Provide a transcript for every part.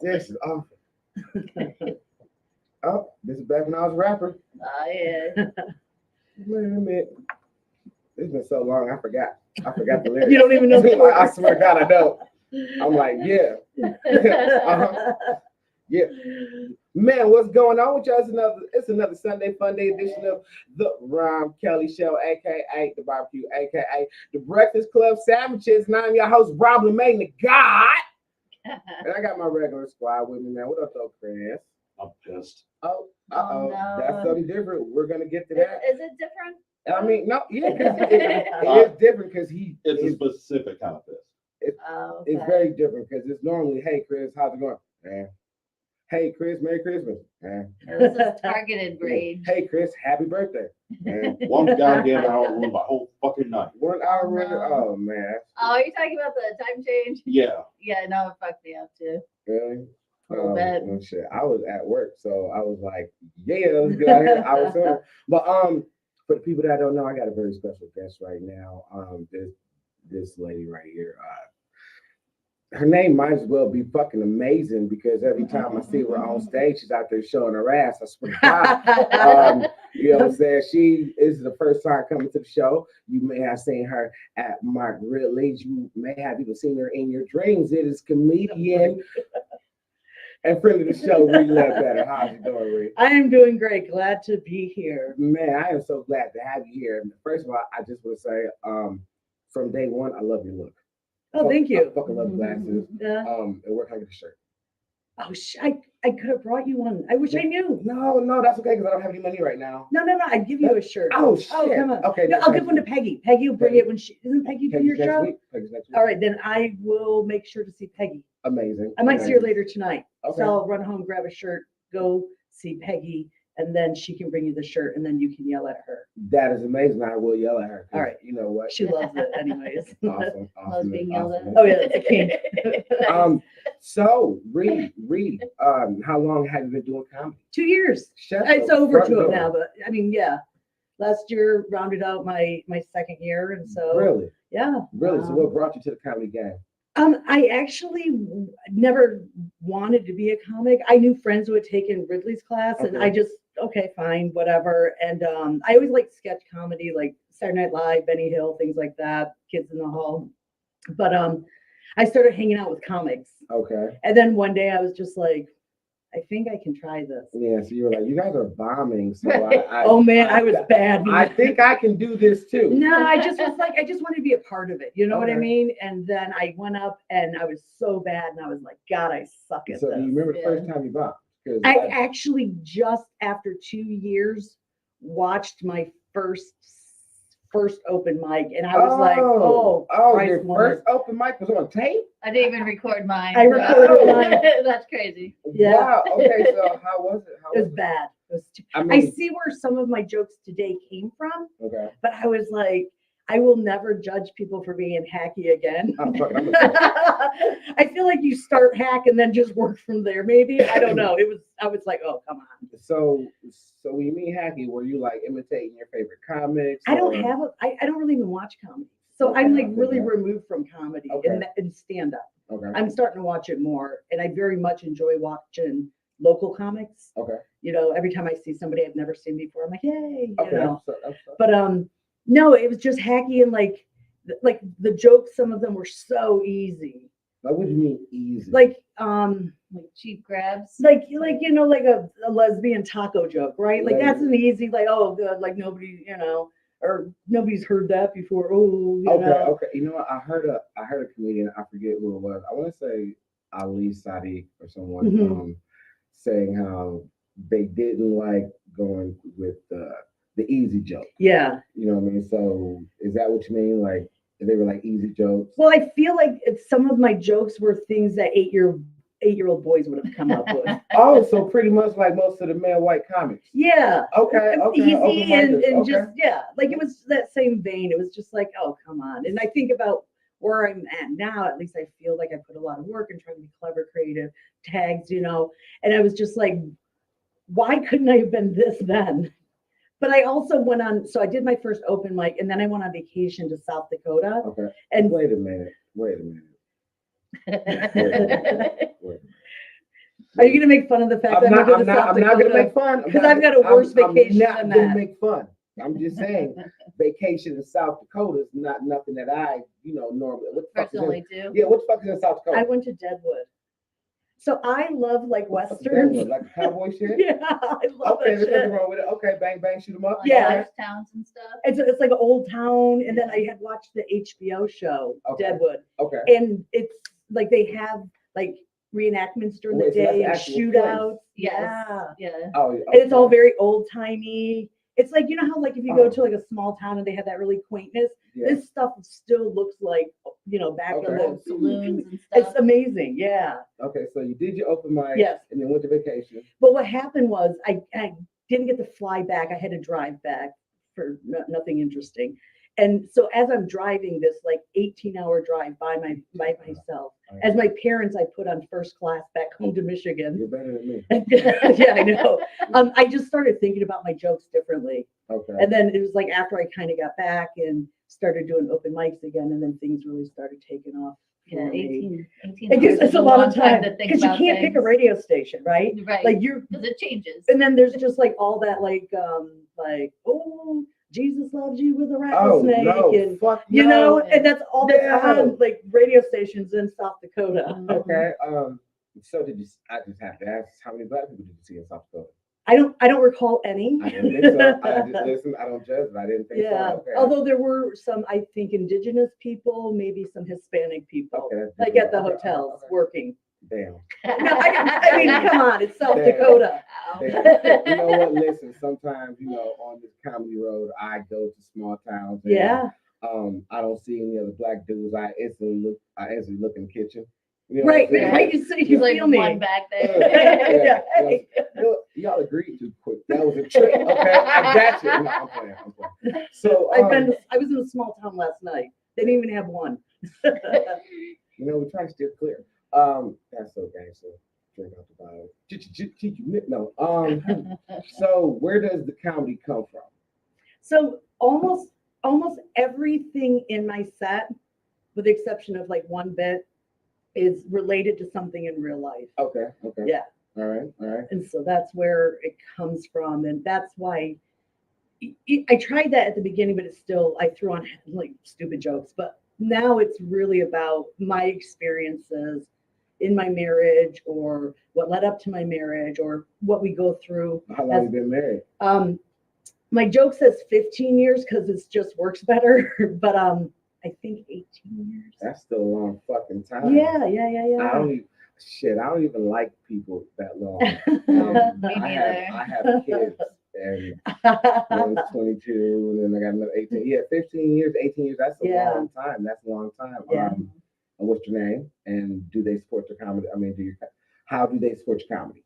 This is awful. Oh, this is back when I was a rapper. Oh yeah. Wait a minute. It's been so long, I forgot. I forgot the lyrics. You don't even know the I swear to God, I don't. I'm like, yeah. Uh-huh. Yeah. Man, what's going on with y'all? It's another Sunday fun day edition of the Rahm Kely Show, aka the Barbecue, aka the Breakfast Club Sandwiches. And I'm your host, Rob LeMay, the God. And I got my regular squad with me, man. What up, though, Chris? I'm pissed. Oh, Oh, no. That's something different. We're gonna get to that. Is it different? I mean, no, yeah, 'cause it is different because It's a specific kind of piss. Oh, okay. it's very different because it's normally, hey, Chris, how's it going? Man. Hey, Chris, Merry Christmas. Man. This is targeted rage. Hey, Chris, happy birthday. Man. One goddamn hour ruined my whole fucking night. 1 hour Oh, run. no. Oh, man. Oh, are you talking about the time change? Yeah. Yeah, no, it fucked me up too. Really? A little bit. Well, shit. I was at work, so I was like, yeah, let's get out here. I was sooner. But for the people that don't know, I got a very special guest right now. This lady right here. Her name might as well be fucking amazing because every time I see her on stage, she's out there showing her ass. I swear to God. You know what I'm saying? She is the first time coming to the show. You may have seen her at Mark Ridley's. You may have even seen her in your dreams. It is comedian and friend of the show, Ree Ledbetter. How's you doing, Ree? I am doing great. Glad to be here. Man, I am so glad to have you here. First of all, I just want to say, from day one, I love your look. Oh, thank you. I fucking love glasses. Yeah. And where can I get the shirt? Oh, I could have brought you one. I wish I knew. No, that's okay because I don't have any money right now. No, I'd give you a shirt. Oh, shit. Oh, come on. Okay, No, then I'll give one to Peggy. Peggy. Peggy will bring Peggy. it when isn't Peggy doing your Peggy's next show? week. Peggy's next week. All right, then I will make sure to see Peggy. Amazing. I might see her later tonight. Okay. So I'll run home, grab a shirt, go see Peggy, and then she can bring you the shirt, and then you can yell at her. That is amazing. I will yell at her. 'Cause All right. You know what? She loves it anyways. Awesome. Loves being yelled at. Oh yeah, it's a king. So Reed, how long have you been doing comedy? 2 years. Shut It's the over front to it door. now, but I mean, yeah. Last year rounded out my second year, and so Really? yeah. Really? So what brought you to the comedy game? I actually never wanted to be a comic. I knew friends who had taken Ridley's class, and Okay. I just okay, fine, whatever. And I always liked sketch comedy, like Saturday Night Live, Benny Hill, things like that, Kids in the Hall. But I started hanging out with comics, Okay. and then one day I was just like, I think I can try this. Yeah, so you were like, you guys are bombing. So Oh man, I was bad. I think I can do this too. No, I just was like, I just wanted to be a part of it. You know what I Okay. mean? And then I went up and I was so bad, and I was like, God, I suck at So this. do you remember the Yeah. first time you bombed? 'Cause I actually just after 2 years watched my first open mic, and I was like, oh, Christ, your woman. first open mic was on tape? I didn't even record mine. I recorded mine. That's crazy. Yeah. Wow. Okay, so how was it? It was bad. It was I I mean, see where some of my jokes today came from, okay. but I was like, I will never judge people for being hacky again. I'm fucking, I'm gonna- I feel like you start hack and then just work from there. Maybe I don't know. I was like, oh come on. So when you mean hacky, were you like imitating your favorite comics? I don't or- have I don't really even watch comedy, so Okay, I'm like okay. really removed from comedy Okay. and stand up. Okay. I'm starting to watch it more, and I very much enjoy watching local comics. Okay. You know, every time I see somebody I've never seen before, I'm like, yay, Okay. you know. So- But no, it was just hacky and like the jokes. Some of them were so easy, Like, what do you mean easy? like Like cheap grabs. like you know, like a lesbian taco joke, right? Like that's an easy, like, oh God, like nobody, you know, or nobody's heard that before. Oh, you Okay, know. okay. You know what? I heard a comedian. I forget who it was. I want to say Ali Sadiq or someone Mhm. saying how they didn't like going with the easy joke. Yeah. You know what I mean? So is that what you mean? Like they were like easy jokes? Well, I feel like some of my jokes were things that eight-year-old boys would have come up with. Oh, so pretty much like most of the male white comics. Yeah. Okay, okay. Easy open-minded, and okay. just, yeah, like it was that same vein. It was just like, oh, come on. And I think about where I'm at now, at least I feel like I put a lot of work in trying to be clever, creative, tags, you know, and I was just like, why couldn't I have been this then? But I also went on, so I did my first open mic, and then I went on vacation to South Dakota. Okay. And Wait a minute. Are you gonna make fun of the fact I'm that I not, went to I'm the not, South I'm not gonna Dakota? make fun. 'Cause I've got a worse vacation I'm not than gonna that. make fun. I'm just saying, vacation in South Dakota is not nothing that I, normally. What the fuck is in, Personally too. yeah, what the fuck is in South Dakota? I went to Deadwood. So I love like What the fuck is westerns. that, like cowboy shit? Yeah, I love Okay, that there's nothing shit. wrong with it. Okay, bang bang, shoot 'em up. Like Yeah. ghost towns and stuff. It's like an old town, and then I had watched the HBO show Okay. Deadwood, Okay. and it's like they have like reenactments during the Wait, so that's day the and actual shootouts. Yes. Yeah. Yeah. Oh, And it's all okay. very old timey. It's like, you know how like if you go Oh. to like a small town and they have that really quaintness, Yeah. this stuff still looks like, back in Okay. the Saloons and It's stuff. amazing, yeah. Okay, so you did your open mic. Yes. And then went to vacation. But what happened was I didn't get to fly back. I had to drive back for nothing interesting. And so as I'm driving this like 18-hour drive by myself, as my parents, I put on first class back home to Michigan. You're better than me. Yeah, I know. I just started thinking about my jokes differently. Okay. And then it was like after I kind of got back and started doing open mics again, and then things really started taking off. Yeah, for me. 18 It gives hours us is a lot long of time to think because you about can't pick a things. radio station, right? Right. Like you're, Because it changes. and then there's just like all that oh, Jesus loves you with a rattlesnake, and fuck know, no. and that's all that's No. on like radio stations in South Dakota. Okay. So I just have to ask, how many black people did you see in South Dakota? I don't recall any. I didn't think so. I just listen. I don't judge, but I didn't think Yeah. so. Okay. Although there were some, I think, indigenous people, maybe some Hispanic people, Okay. like at the Okay, hotels okay. working. Damn. No, I mean, come on, it's South Damn. Dakota. Damn. You know what? Listen, sometimes on this comedy road, I go to small towns. And, Yeah. I don't see any other black dudes. I instantly look in the kitchen. You know Right, what I'm saying? right. You see, He's you like feel me. one back Yeah, there. Yeah. Hey. Y'all agreed too quick. That was a trick. Okay, I got you. No, I'm playing. So I was in a small town last night. They didn't even have one. we're trying to steer clear. That's so gangster. Drink out the bottle. No. So where does the comedy come from? So almost everything in my set, with the exception of like one bit, is related to something in real life. Okay. Yeah. All right. And so that's where it comes from. And that's why I tried that at the beginning, but it's still, I threw on like stupid jokes. But now it's really about my experiences in my marriage, or what led up to my marriage, or what we go through. How long you been married? My joke says 15 years because it just works better. But I think 18 years. That's still a long fucking time. Yeah. I don't even like people that long. Me I neither. have kids, and one's 22, and then I got another 18. Yeah, 15 years, 18 years. That's a Yeah. long time. That's a long time. Yeah. And what's your name? And do they support your comedy? I mean, how do they support your comedy?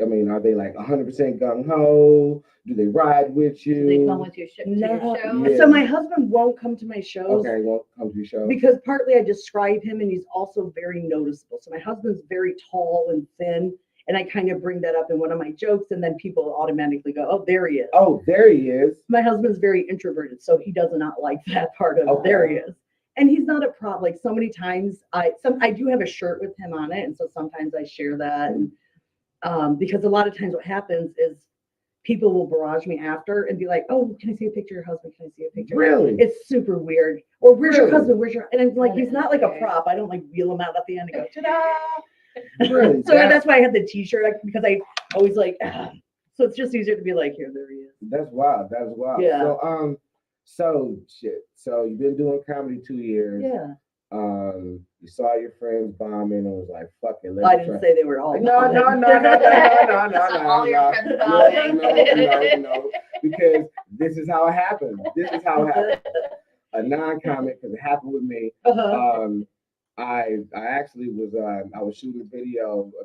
I mean, are they like 100% gung ho? Do they ride with you? Do they come with your to your No. show? Yeah. So my husband won't come to my shows. Okay, won't come to your show. Because partly I describe him, and he's also very noticeable. So my husband's very tall and thin, and I kind of bring that up in one of my jokes, and then people automatically go, "Oh, there he is." Oh, there he is. My husband's very introverted, so he does not like that part of Okay. there he is. And he's not a prop. Like so many times, I do have a shirt with him on it, and so sometimes I share that. And because a lot of times what happens is people will barrage me after and be like, "Oh, can I see a picture of your husband? Can I see a picture?" Really? It's super weird. Or where's your Really? husband? Where's your? And I'm like, That he's is not like a weird. prop. I don't like wheel him out at the end and go, ta-da. Really? So that's why I had the T-shirt, because I always like. So it's just easier to be like, here, there he is. That's wild. That's wild. Yeah. So shit. So you've been doing comedy 2 years. Yeah. You saw your friends bombing and was like, "Fuck it." I didn't say they were all. No. All your friends bombing. No. Because this is how it happened. A non-comic, because it happened with me. Uh-huh. I actually was I was shooting a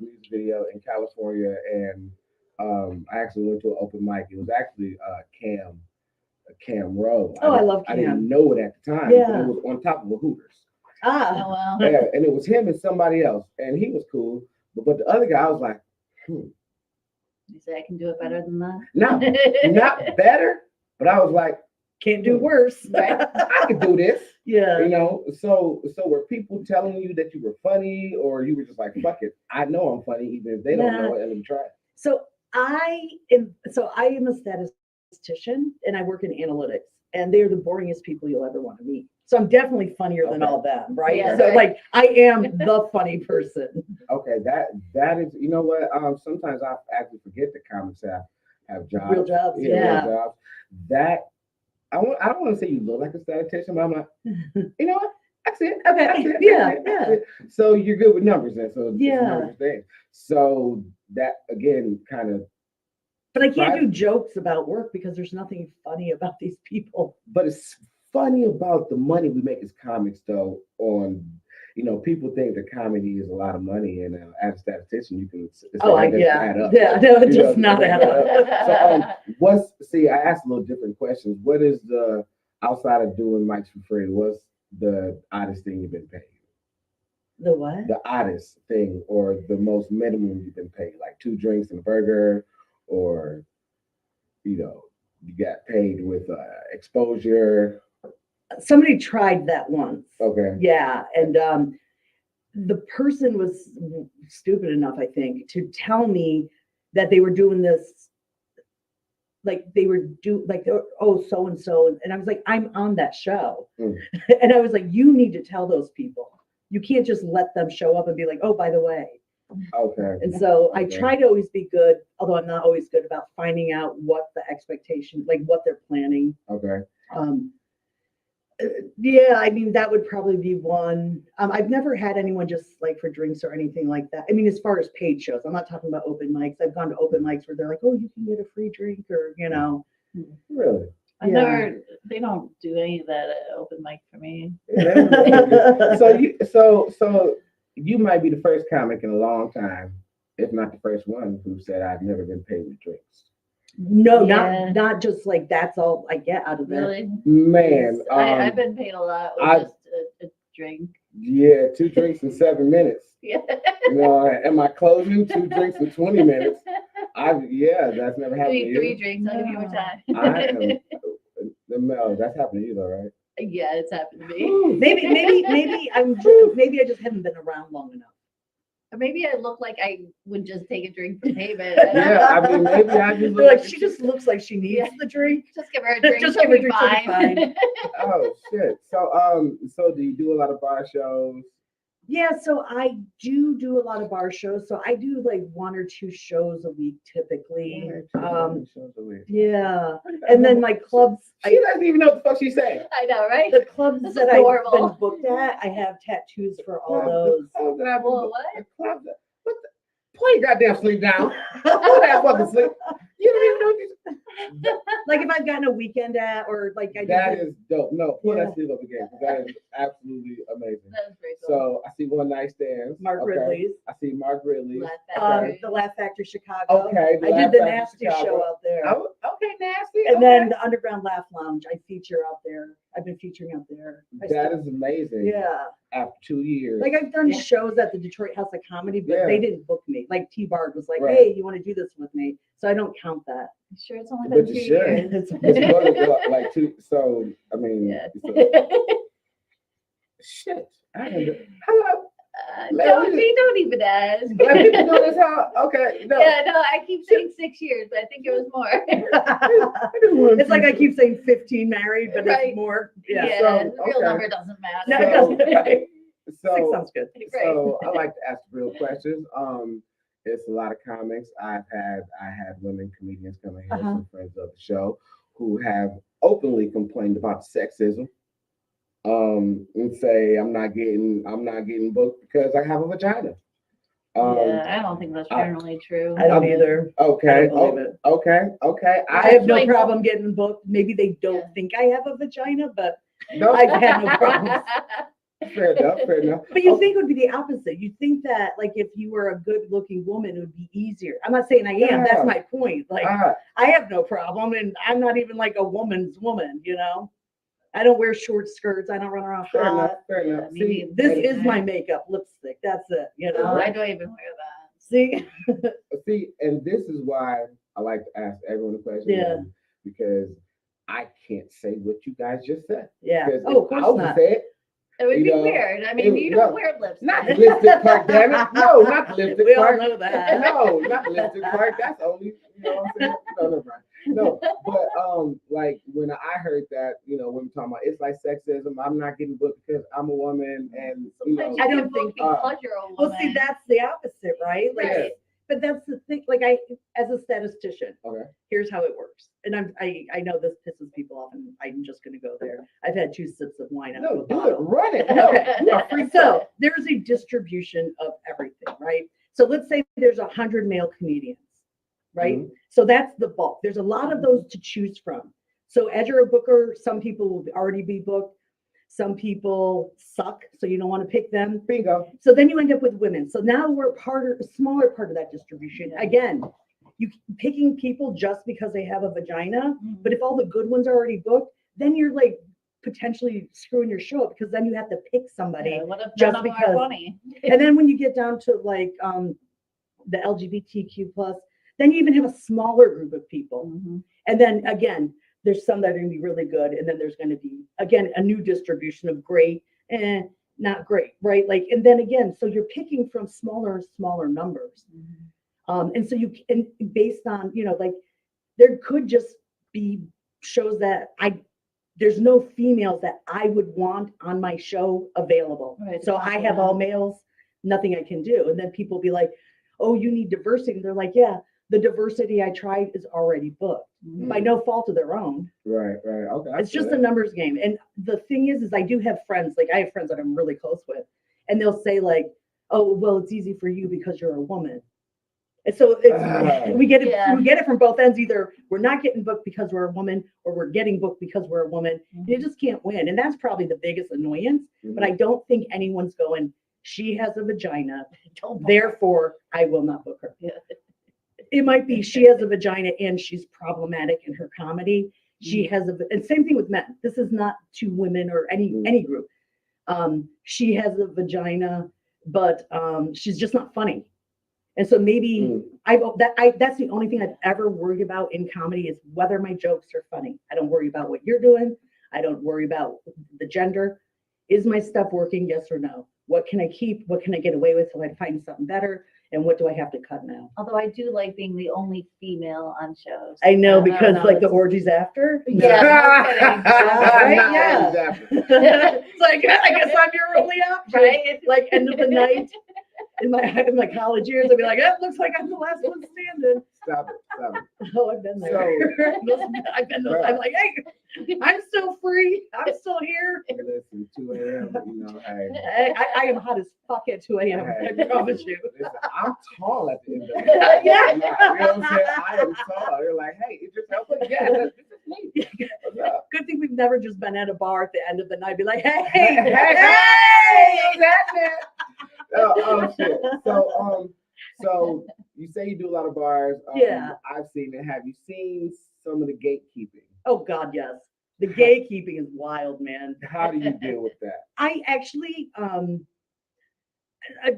music video in California, and I actually went to an open mic. It was actually Cam Rowe. Oh, I love I Cam. didn't know it at the time. Yeah. But it was on top of a Hooters. Ah. Oh, wow. Yeah, and it was him and somebody else, and he was cool. But the other guy, I was like, You say I can do it better than that? not better, but I was like, Can't do worse. Right. I could do this. Yeah. You know, so were people telling you that you were funny, or you were just like, fuck it, I know I'm funny, even if they don't know it, and let me try it. So I am a statistician and I work in analytics, and they're the boringest people you'll ever want to meet. So I'm definitely funnier than Okay. all them, right? Yeah, So right. like I am the funny person. Okay, that is, you know what? Sometimes I actually forget that comics have jobs, Real jobs, real yeah. jobs. That I don't want to say you look like a statistician, but I'm like, you know what? That's it. Okay, That's it. yeah, That's it. So you're good with numbers, then. So it's a Yeah. numbers thing. So that again, kind of, But I can't do jokes about work because there's nothing funny about these people. but it's funny about the money we make as comics, though. People think that comedy is a lot of money, and as a statistician, you can. Add up. Yeah, no, it You know, does not add up. So, I asked a little different questions. What is the, outside of doing mics for free, what's the oddest thing you've been paid? The what? The oddest thing, or the most minimum you've been paid, like 2 drinks and a burger, or, you got paid with exposure. Somebody tried that once. Okay. Yeah, and the person was stupid enough, I think, to tell me that they were doing this, like they were so and so, and I was like, I'm on that show, and I was like, you need to tell those people. You can't just let them show up and be like, oh, by the way. Okay. And so I Okay. try to always be good, although I'm not always good about finding out what the expectation, like what they're planning. Okay. Yeah, I mean, that would probably be one. I've never had anyone just like for drinks or anything like that. I mean, as far as paid shows, I'm not talking about open mics. I've gone to open mics where they're like, oh, you can get a free drink, or, Really? They don't do any of that at open mic for me. Yeah, so you might be the first comic in a long time, if not the first one, who said I've never been paid with drinks. No, Yeah. not just like that's all I get out of it. Really? Man, I've been paid a lot with just a drink. Yeah, 2 drinks in 7 minutes. Yeah. Am I closing 2 drinks in 20 minutes? That's never happened to you. 3 drinks, I'll give you more time. I am. No, that's happened to you though, right? Yeah, it's happened to me. Maybe maybe I just haven't been around long enough. Or maybe I look like I would just take a drink for payment. Yeah, I mean, maybe I just They're like, she just looks like she needs the drink. Just give her a drink. Just she'll give her a be drink, she'll be fine. Oh shit. So do you do a lot of bar shows? Yeah, so I do a lot of bar shows. So I do like 1 or 2 shows a week typically. Shows a week. Yeah, and then my clubs. She doesn't even know what the fuck she's saying. I know, right? The clubs This is that I've normal. been booked at, I have tattoos for all those. Well, what? What the? Put your goddamn sleep down. Put that fucking sleep. You don't even know what Like if I've gotten a weekend at, or like I that did. is dope. No, pull Yeah. that sleep up again. 'Cause that is absolutely amazing. That's very cool. So I see One Night Stands. Mark Okay. Ridley's, I see Mark Ridley. Laugh Factory. the Laugh Factory Chicago. Okay, the I Laugh did the Factory Nasty Chicago. show out there. Oh, okay, nasty. And okay. then the Underground Laugh Lounge, I feature out there. I've been featuring out there. That is amazing. Yeah. After 2 years. Like I've done Yeah. shows at the Detroit House of Comedy, but Yeah. they didn't book me. Like T-Bard was like, Right. hey, you want to do this with me? So I don't count that. I'm sure it's only But been you 2 should. years. It's- It's more than, like 2. So I mean, Yeah. Shit. Hello. Don't even ask. Let people know this how. Okay. No. Yeah, no, I keep saying 6 years, but I think it was more. It's like I keep saying 15 married, but Right. it's more. Yeah, Yeah. So, the real okay. number doesn't matter. No, it doesn't. So- 6 So, sounds good. so I like to ask real questions. It's a lot of comics. I had women comedians come in here, Uh-huh. some friends of the show, who have openly complained about sexism. And say I'm not getting booked because I have a vagina. Yeah, I don't think that's generally true. I don't either. Okay. I don't believe it. Okay. I have no Like- problem getting booked. Maybe they don't Yeah. think I have a vagina, but No, I've had no problems. fair enough. Fair enough. But you think it would be the opposite. You think that like if you were a good looking woman, it would be easier. I'm not saying I am. Yeah. That's my point. Like Ah, I have no problem, and I'm not even like a woman's woman. I don't wear short skirts. I don't run around fair enough. hot. Fair enough. me See, neither. This and- is my makeup, lipstick. That's it. No, I don't even wear that. See, See, and this is why I like to ask everyone a question. Yeah. Because I can't say what you guys just said. Yeah. Because Oh, of if I course was to not. say it, It would You be know, weird. I mean, it- you no, don't wear lipstick. not the lipstick part, damn it. No, not the lipstick We all part. know that. No, not the lipstick part. That's only, you know what I'm saying? No, no, right. No, but like when I heard that, women talking about it's like sexism. I'm not getting booked because I'm a woman, and Sometimes you I get don't think- booked because you're a woman. Well, see, that's the opposite, right? Like, Right. but that's the thing. Like, as a statistician, okay. here's how it works. And I know this pisses people off, and I'm just going to go there. I've had 2 sips of wine out of No, a do it. bottle. Run it. Okay. You are free. So there's a distribution of everything, right? So let's say there's 100 male comedians, right? Mhm. So that's the bulk. There's a lot of those to choose from. So as you're a booker, some people will already be booked. Some people suck, so you don't want to pick them. Bingo. So then you end up with women. So now we're a smaller part of that distribution. Again, you picking people just because they have a vagina, Mhm. but if all the good ones are already booked, then you're like potentially screwing your show up because then you have to pick somebody. Yeah, what if just none of them because- are funny? And then when you get down to like the LGBTQ plus, then you even have a smaller group of people. Mhm. And then again, there's some that are going to be really good, and then there's going to be again a new distribution of great and not great, right? Like, and then again, so you're picking from smaller and smaller numbers, and so and based on like there could just be shows that there's no females that I would want on my show available. Right, So I have all males, nothing I can do, and then people be like, "Oh, you need diversity," and they're like, "Yeah." The diversity I tried is already booked by no fault of their own. Right. Okay. I It's feel just that. a numbers game. And the thing is I do have friends, like I have friends that I'm really close with, and they'll say like, "Oh, well, it's easy for you because you're a woman." And so we get it, Yeah. we get it from both ends. Either we're not getting booked because we're a woman, or we're getting booked because we're a woman. You just can't win, and that's probably the biggest annoyance. But I don't think anyone's going, "She has a vagina, Don't therefore I will not book her." Yeah. It might be she has a vagina and she's problematic in her comedy. She has and same thing with men. This is not to women or any group. She has a vagina, but she's just not funny. And so maybe that's the only thing I've ever worried about in comedy is whether my jokes are funny. I don't worry about what you're doing. I don't worry about the gender. Is my stuff working? Yes or no? What can I keep? What can I get away with till I find something better? And what do I have to cut now? Although I do like being the only female on shows. I know don't because know, like the it's- orgies after. Yeah, no kidding. Right? Not Yeah. exactly. It's like I guess I'm your only option. Right? Like end of the night in my college years, I'd be like, "It looks like I'm the last one standing." Stop it. Oh, I've been there. I've been those. I'm like, "Hey, I'm still free. I'm still here." Listen, 2 a.m. Hey. I am hot as fuck at 2 a.m. I promise you. Listen, I'm tall at the end of the day. Yeah. I'm not, you know what I'm saying? I am tall. They're like, hey, it just helps. Yeah, this is me. What's up? Good thing we've never just been at a bar at the end of the night, be like, "Hey, Hey, hey, that's it. Oh shit. So you say you do a lot of bars. Yeah. I've seen it. Have you seen some of the gatekeeping? Oh God, yes. The gatekeeping is wild, man. How do you deal with that? I actually I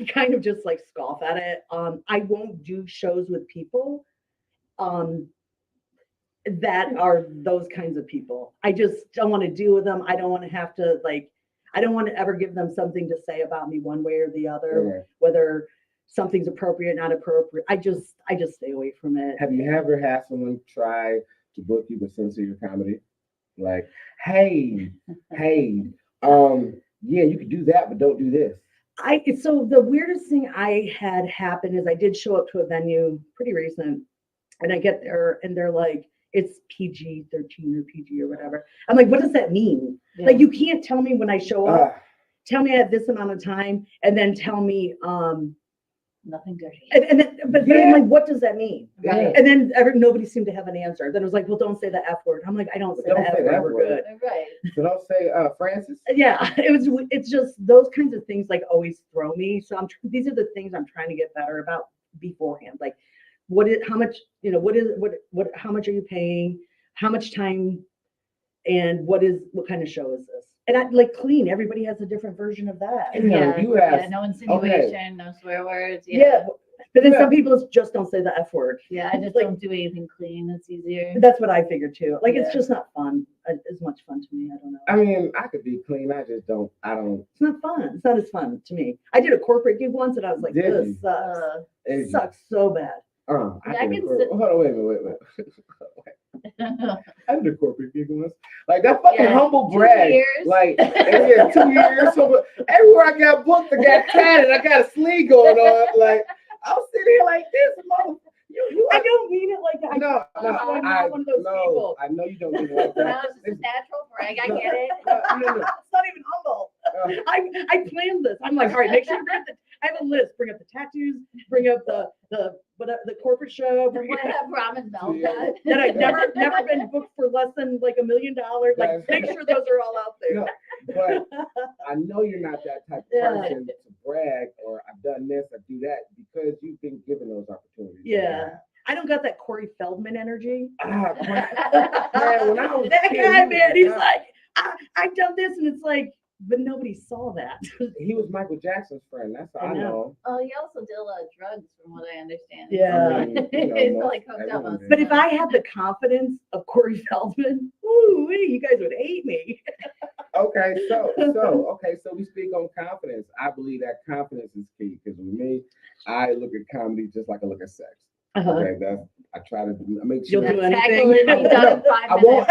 kind of just like scoff at it. I won't do shows with people that are those kinds of people. I just don't want to deal with them. I don't want to have to I don't want to ever give them something to say about me one way or the other, whether something's appropriate, not appropriate. I just stay away from it. Have you ever had someone try to book you but censor your comedy? Like, hey, yeah, you could do that, but don't do this. So the weirdest thing I had happen is I did show up to a venue pretty recent, and I get there and they're like, "It's PG-13 or PG or whatever." I'm like, "What does that mean?" Yeah. Like, you can't tell me when I show up, Ah, tell me I have this amount of time, and then tell me, Nothing dirty. and then, but then I'm like, what does that mean? yeah. And then nobody seemed to have an answer. Then it was like, "Well, don't say the F word." I'm like, "I don't say Don't the F say the word. F We're word. good." Right. So don't say Francis. Yeah, it's just those kinds of things like always throw me. So these are the things I'm trying to get better about beforehand. Like, how much how much are you paying? How much time? And what kind of show is this? And I like clean. Everybody has a different version of that. No, you asked- no insinuation, no swear words. Yeah. But then some people just don't say the F word. Yeah, I just Like- don't do anything clean. It's easier. That's what I figured too. Like, it's Yeah. just not fun. As much fun to me. I don't know. I mean, I could be clean. I just don't. I don't. It's not fun. It's not as fun to me. I did a corporate gig once and I was like, Did this you? sucks. It Sucks so bad. Yeah, I can sit- Hold on, wait a minute. I did a corporate gig once. Like that fucking Yeah, humble 2 brag. years. Like, and yeah, 2 years. So everywhere I got booked, I got tatted. I got a sleeve going on. Like I was sitting here like this, mother. You I don't mean it like that. no, I'm no, not one of those people. I know you don't mean it like No, that. it's just a natural brag. I No. get it. No. It's not even humble. I planned this. I'm like, all right, make sure you bring up I have a list. Bring up the tattoos, bring up the whatever, the corporate show. The Bring one it, have ramen melt Yeah. that. that I've never been booked for less than like $1 million. Like, make sure those are all out there. No, but I know you're not that type of Yeah. person to brag or I've done this or do that because you've been given those opportunities. Yeah. I don't got that Corey Feldman energy. Man, when I was That a kid, guy, he man, he's was- like, I've done this, and it's like, but nobody saw that. he was Michael Jackson's friend. That's all I I know. know. Oh, he also did a lot of drugs, from what I understand. Yeah. I mean, He's most like hooked up everyone on did. But if I had the confidence of Corey Feldman, ooh, you guys would hate me. Okay, so we speak on confidence. I believe that confidence is key because with me, I look at comedy just like I look at sex. Okay, that's I try to make sure. You'll do Tackle anything. it, be done in 5 I won't.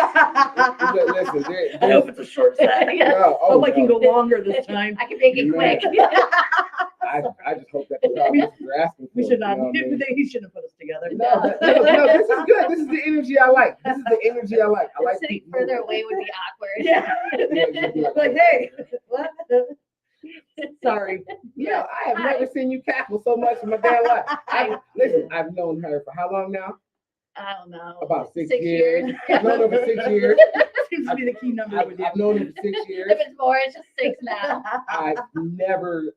minutes. Listen, I hope it's a short set. Yeah. no, I hope I can go longer this time. I can make it Man. quick. I just hope that the crowd is asking for We it, should not. you know what I mean? He shouldn't have put us together. No, this is good. This is the energy I like. This is the energy I like. I like Sitting people further moving. away would be awkward. Yeah. Yeah, you'd be Like, hey, what? Sorry. Yeah, I have never seen you cackle so much in my damn life. Listen, I've known her for how long now? I don't know. About 6 6 years. years. I've known her for 6 years. Seems to be the key number I've, with you. I've known her for 6 years. If it's more, it's just 6 now. I've never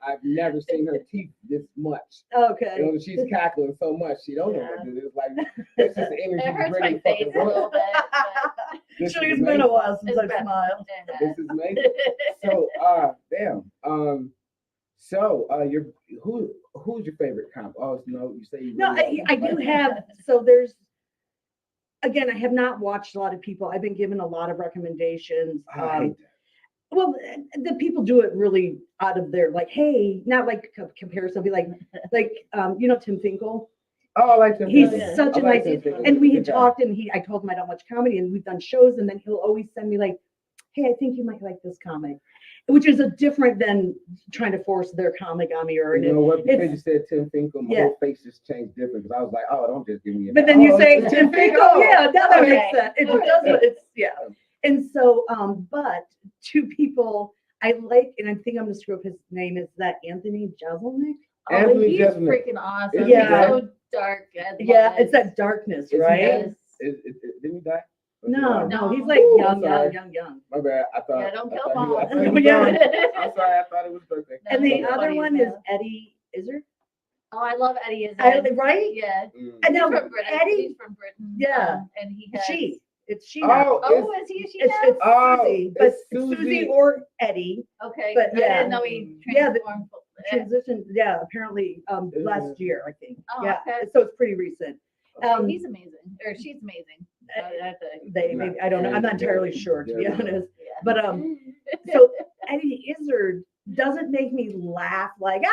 seen her teeth this much. Okay. You know, she's cackling so much she don't know what to do. It's like it's just the energy It you hurts bring my in the face fucking a little room. bit. But This Sure, is it's been a amazing. while since It's I've been- smiled. This is amazing. So damn. Who's your favorite comp? Oh no, you say you No, really I love do Mike. have. So there's. Again, I have not watched a lot of people. I've been given a lot of recommendations. I hate that. Well, the people do it really out of their like, hey, not like comparison, be like, Tim Finkel. Oh, I like Tim He's Finkel. such I a like nice, Tim Finkel. and we had Good guy. talked, and I told him I don't watch comedy, and we've done shows, and then he'll always send me like, hey, I think you might like this comic, which is a different than trying to force their comic on me or. You know what? Because it's- you said Tim Finkel, my Yeah. whole face just changed different. Because I was like, oh, don't just give me. But then you oh, say it's Tim Finkel, yeah, now that Okay. makes sense. It Okay. does, it's, yeah. And so, but two people I like, and I think I'm gonna screw up his name, is that Anthony Jeselnik? Oh, Anthony he's Jeselnik. freaking awesome. Yeah. He's so dark. I love Yeah, it. it's that darkness, Is he right? dead? Didn't he die? Was he No, alive? no, he's No. like Ooh, young. My bad. I thought. Yeah, don't I kill thought he- Paul. I thought he was Yeah. gone. I'm sorry. I thought it was birthday. And the No, other funny one as is hell. Eddie Izzard. Oh, I love Eddie Izzard. Right? Yeah. Mm. And He's now from Britain. Eddie, He's from Britain. Yeah. And he has. it's she now. Oh, Oh, is he? She It's now? Oh, Susie, but it's it's Susie Susie. or Eddie. Okay. but I yeah. didn't know he Yeah, the- transformed. Transition, yeah, apparently last year, I think. Oh, Yeah, okay. so it's pretty recent. He's amazing, or she's amazing. I have to- They maybe, I don't know, I'm not entirely sure, to be Yeah. honest. yeah. But so Eddie Izzard doesn't make me laugh like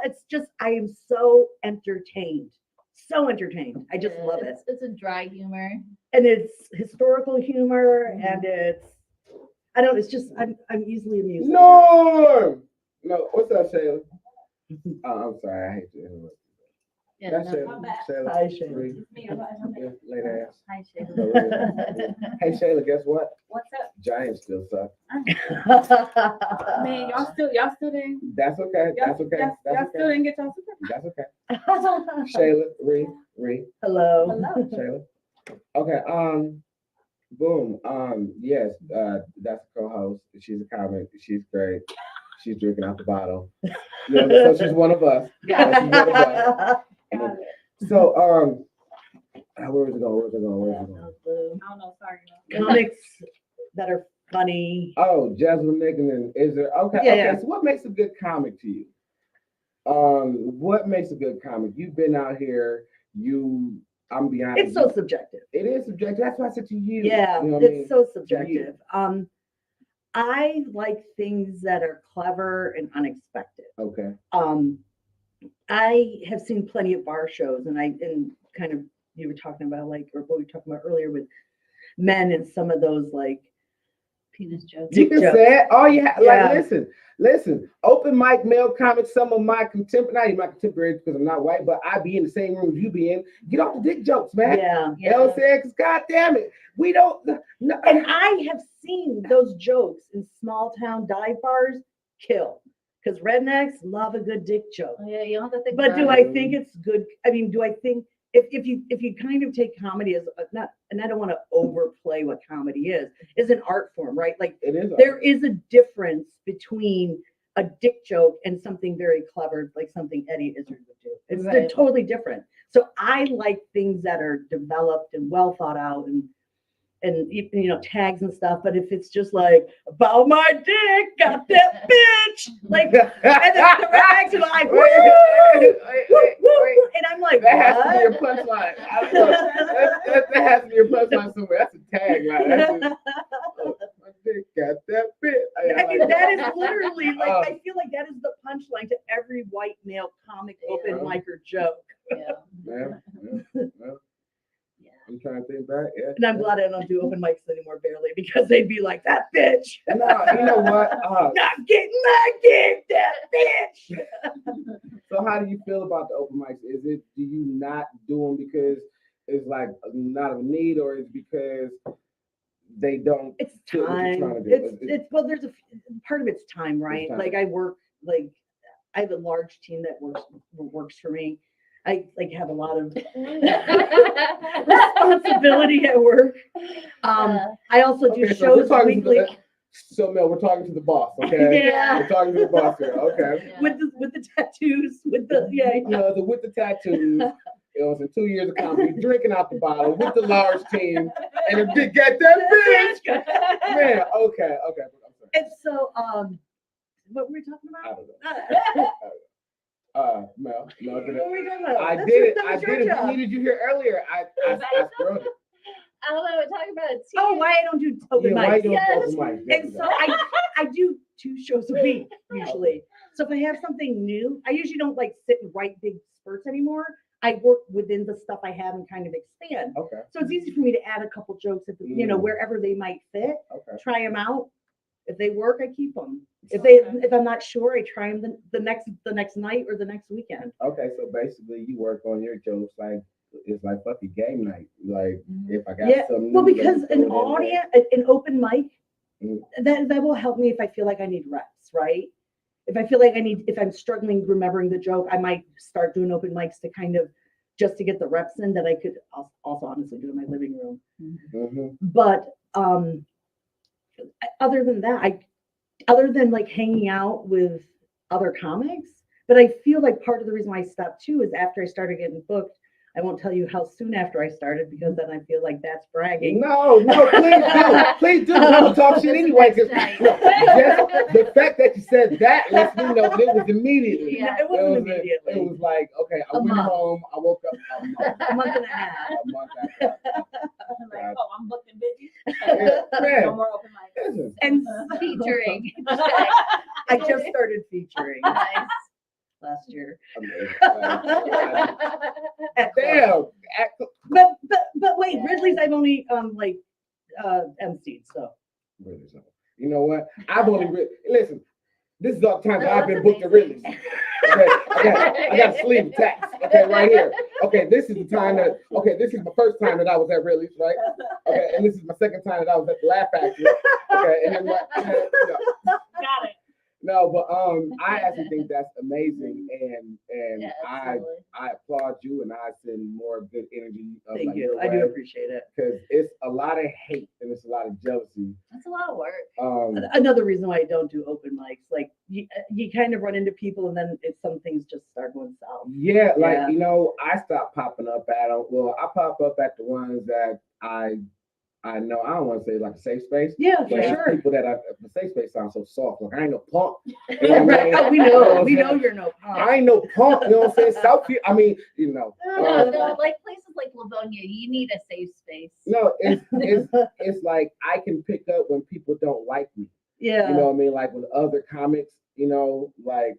it's just I am so entertained. So entertained. I just Yeah, love it. It's a dry humor. And it's historical humor Mhm. and it's just I'm easily amused. Norm. No, what's up, Shayla? I'm sorry. I hate to interrupt. Yeah, That's no, Shayla. bad. Shayla. Hi, Shayla. Three. Yeah, later ass. Hi, Shayla. So, hey, Shayla, guess what? What's up? Giants still suck. Man, y'all still didn't. That's okay. Y'all, That's okay. y'all, That's y'all still okay. didn't get y'all super. That's okay. Shayla, Ree. Hello. Hello. Shayla. Okay. Boom. Yes. That's a co-host. She's a comic. She's great. She's drinking out the bottle. You know, so she's one of us. Got She's one of us. Got it. So where was it going? I don't know. Sorry. Comics that are funny. Oh, Jasmine Nick and then is there okay? Yeah, Okay. yeah. So what makes a good comic to you? What makes a good comic? You've been out here. I'm beyond. It's so subjective. It is subjective. That's why I said to you. Yeah, You know what I mean? it's so subjective. I like things that are clever and unexpected. Okay. I have seen plenty of bar shows, and kind of you were talking about like, or what we were talking about earlier with men and some of those like Penis jokes. You can jokes. say it. Oh yeah. Yeah. Like listen. Open mic male comics. Some of my contemporaries, not my contemporaries because I'm not white, but I be in the same rooms you be in. Get off the dick jokes, man. Yeah. You know what I'm saying? Because God damn it, we don't. No, And I have seen those jokes in small town dive bars kill because rednecks love a good dick joke. Oh, yeah, you don't have to think But about do it. I think it's good? I mean, do I think if you kind of take comedy as not, and I don't want to overplay what comedy is an art form, right? Like it is. there is a difference between a dick joke and something very clever, like something Eddie Izzard would do. They're Right. totally different. So I like things that are developed and well thought out and tags and stuff. But if it's just like about my dick, got that bitch, like, and then the rags are like, woo, woo, woo, and I'm like, That has to be your what? punchline. I don't know. That has to be your punchline somewhere. That's a tagline. That's just, oh, my dick got that bit. I mean, that is literally like, I feel like that is the punchline to every white male comic open Yeah. micer joke. Yeah. Yeah. I'm trying to think back. Yeah. And I'm glad I don't do open mics anymore, barely, because they'd be like, that bitch. No, you know what? Not getting my dick, that bitch. So how do you feel about the open mics? Do you not do them because it's like not a need, or is it because they don't? It's fit what you're time. trying to do? It's well, there's part of it's time, right? time. Like I have a large team that works for me. I like have a lot of responsibility at work. I also do Okay, so we're shows talking weekly. So Mel, we're talking to the boss, okay? Yeah. We're talking to the boss here, okay? Yeah. with the tattoos, with the With the tattoos. It was in 2 years of comedy, drinking out the bottle with the large team, and it did get that bitch. Man, okay. I'm sorry. And so, what were we talking I about? don't know. Mel, no, What were we talking about? I That's did it. that I was your did it. job. What did you hear earlier? I screwed it. I don't know, we're talking about a team. Oh, why I don't do open Why mics? you Yes. don't open mic? And so I do 2 shows a week usually. So if I have something new, I usually don't like sit and write big spurts anymore. I work within the stuff I have and kind of expand. Okay. So it's easy for me to add a couple jokes at wherever they might fit. Okay. Try them out. If they work, I keep them. If I'm not sure, I try them the next night or the next weekend. Okay. So basically, you work on your jokes like it's like fucking game night. Like if I got Yeah. something. Well, new, because let me an throw it in there. audience, an open mic, Mhm. that will help me if I feel like I need reps, right? If I feel like if I'm struggling remembering the joke, I might start doing open mics to kind of just to get the reps in that I could also honestly do in my living room. Mhm. But other than that, other than like hanging out with other comics, but I feel like part of the reason why I stopped too is after I started getting booked. I won't tell you how soon after I started because then I feel like that's bragging. No, please do. I'm gonna talk shit anyway. 'Cause, Next no, just the fact that you said that lets me know that it was immediately. Yeah. It wasn't It immediately. was like, okay, I A went month. home, I woke up a month, A month and a half. a month after. I'm like, oh, I'm booked and busy. Yeah, No man, more open mics. listen, And Featuring. I just started featuring Nice. last year. amazing. At Damn. But wait, Ridley's I've only emceed, so Really, so. You know what? I've only listen. This is all the times No, I've been that's booked at amazing. Ridley's. Okay, I got sleeve attached. Okay, right here. Okay, this is the time that. Okay, this is my first time that I was at Ridley's, right? Okay, and this is my second time that I was at the Laugh Factory. Okay, and then Got it. no, but I actually think that's amazing, and Yeah, I absolutely. applaud you, and I send more good energy. thank you. I do appreciate it. because it's a lot of hate and it's a lot of jealousy. That's a lot of work. Another reason why I don't do open mics, like you kind of run into people and then some things just start going south. Yeah, like Yeah. I stopped popping up at them. Well, I pop up at the ones that I I know I don't want to say like a safe space. Yeah, But for it's sure. people that the safe space sounds so soft. Like I ain't no punk. You know what I Right. mean? Oh, we You know what know. I'm We know saying? you're no punk. I ain't no punk. You know what I'm saying? Southfield. I mean, you know. No, no, like places like Livonia, you need a safe space. No, it's like I can pick up when people don't like me. Yeah. You know what I mean? Like with other comics, you know, like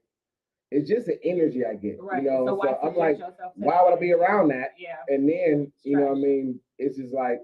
it's just an energy I get. Right. You know, So why so I'm subject like, yourself to why would I be that? around that? Yeah. And then, you know what I Trash. mean? It's just like,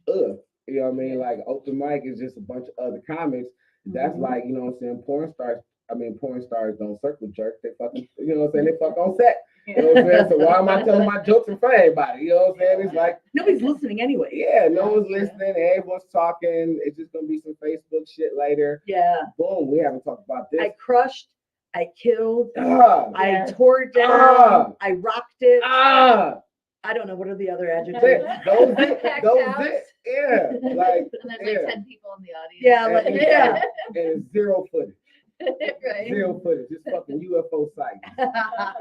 ugh. You know what I mean? Like open mic is just a bunch of other comics. That's Mhm. like, you know what I'm saying? Porn stars don't circle jerk. They fucking, you know what I'm saying? They fuck on set. You know what I'm saying? So why am I telling my jokes in front of everybody? You know what I'm saying? It's like, Nobody's listening anyway. yeah, no one's listening. Everyone's talking. It's just gonna be some Facebook shit later. Yeah. Boom, we haven't talked about this. I crushed. I killed. Ah, I Yes. tore it down. Ah. I rocked it. ah, I don't know what are the other adjectives. those Packed those house. it. Yeah, like And there's yeah. like 10 people in the audience. Yeah, like, And- yeah. and zero footage. Right. Zero footage. Just fucking UFO sighting. You know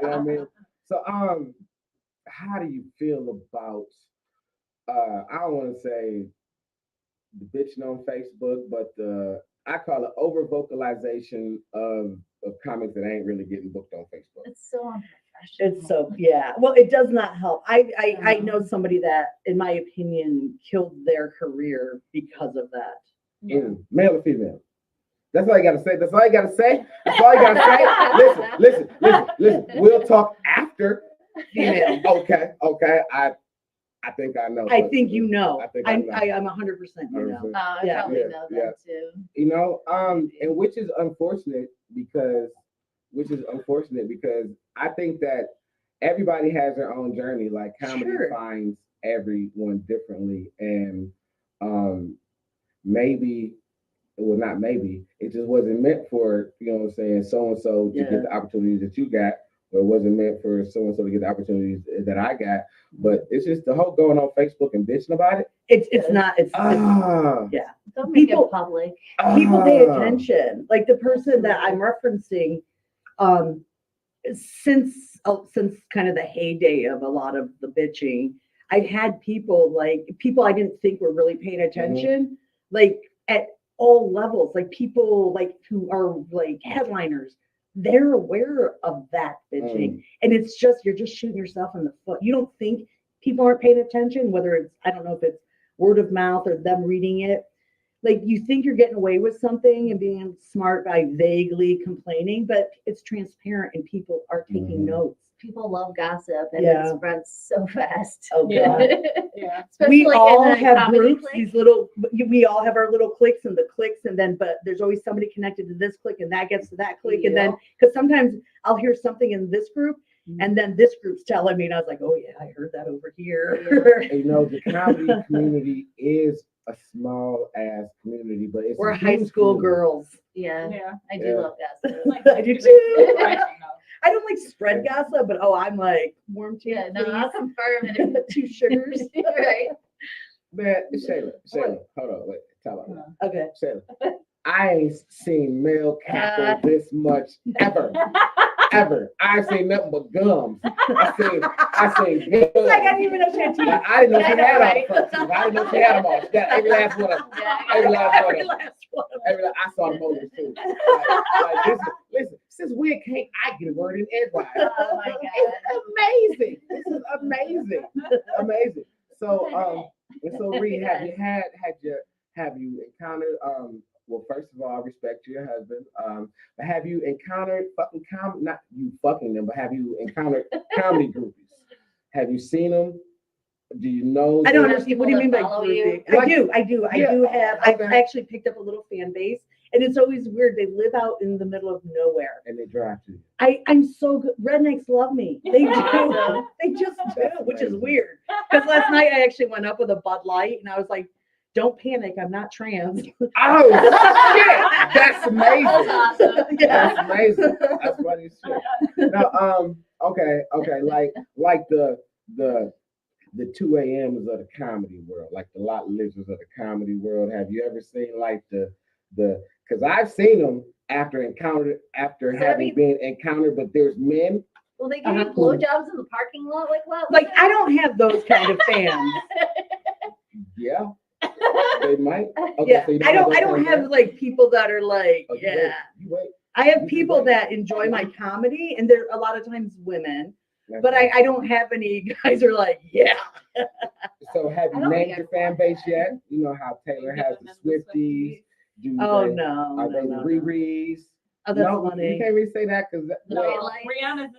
what I mean? So how do you feel about I don't want to say the bitching on Facebook, but I call it over vocalization of comics that ain't really getting booked on Facebook. It's so unprofessional. It's so yeah. Well, it does not help. I know somebody that, in my opinion, killed their career because of that. Male or female? That's all you gotta say. That's all you gotta say. That's all you gotta say. Listen. We'll talk after. Female. Okay. I think I know. I but- think you know. I think I know. I'm 100% you know. 100%. I Yeah. probably Yeah, know yeah. that too. You know, and which is unfortunate because I think that everybody has their own journey. Like comedy Sure. finds everyone differently, and maybe, well, not maybe, it just wasn't meant for, you know what I'm saying, so and so to Yeah. get the opportunities that you got, or it wasn't meant for so and so to get the opportunities that I got. But it's just the whole going on Facebook and bitching about it. It's not. It's Ah, Don't make People- it public. people pay ah. attention. Like the person that I'm referencing, since kind of the heyday of a lot of the bitching, I've had people I didn't think were really paying attention, like at all levels, like people like who are like headliners. They're aware of that bitching, and it's just you're just shooting yourself in the foot. You don't think people aren't paying attention, whether it's I don't know if it's word of mouth or them reading it. Like you think you're getting away with something and being smart by vaguely complaining, but it's transparent and people are taking Mhm. notes. People love gossip and Yeah. it spreads so fast. Oh Yeah. God. Yeah. Especially We like all in the have comedy groups, clique. these little, we all have our little cliques and the cliques, and then, but there's always somebody connected to this clique and that gets to that clique. And then, because sometimes I'll hear something in this group and then this group's telling me, and I was like, oh yeah, I heard that over here. And, you know, the comedy community is a small ass community, but it's We're a high huge school community. girls. Yeah, Yeah. I do Yeah. love gossip. I do too. Right. I don't like spread gossip, but I'm like warm tea, Yeah, no, I'll confirm it. 2 sugars. Right. Man, Shayla, hold on, wait, tell her. Okay. Shayla, I ain't seen male cackle this much ever. I've seen nothing but gums. I seen It's like I gums. didn't even know she had teeth. I didn't know she I know, had all the right? front teeth. I didn't know she had them all. She got every last one of them. Yeah, Every last one of Every them. last one. I saw the motors too. Listen, since when can't I get a word in edgewise? Oh my God. It's amazing. This is amazing. So and so Reed, have you encountered well, first of all, I respect your husband. But have you encountered not you fucking them, but have you encountered comedy groupies? Have you seen them? Do you know? I don't Those understand. What do you mean people by that follow you? groupie? Like- I do Yeah, have. I've okay. actually picked up a little fan base, and it's always weird. They live out in the middle of nowhere. And they drive to you. I'm so good. Rednecks love me. They do. Awesome. They just do, That's which is amazing. weird. Because last night I actually went up with a Bud Light, and I was like, "Don't panic. I'm not trans." Oh shit! That's amazing. That's awesome. Yeah. That's amazing. That's funny as shit. Now, okay, like the 2 a.m.s of the comedy world, like the lot lizards of the comedy world. Have you ever seen like the because I've seen them after having been encountered, but there's men. Will they give you Uh-huh. blowjobs in the parking lot like that? Like I don't have those kind of fans. Yeah. They might. Okay, Yeah, so you I have don't those have kind like people that are like, of- yeah. You wait. I have You people wait. that enjoy my comedy, and they're a lot of times women, but I don't have any guys who are like, yeah. So have I you don't think named I your fan want base that. yet? You know how Taylor has the Swifties. Do Oh they, no, Are no, they the no, no. Riri's? Oh, that's No, you funny. can't really say that because No, Wait, like- Rihanna's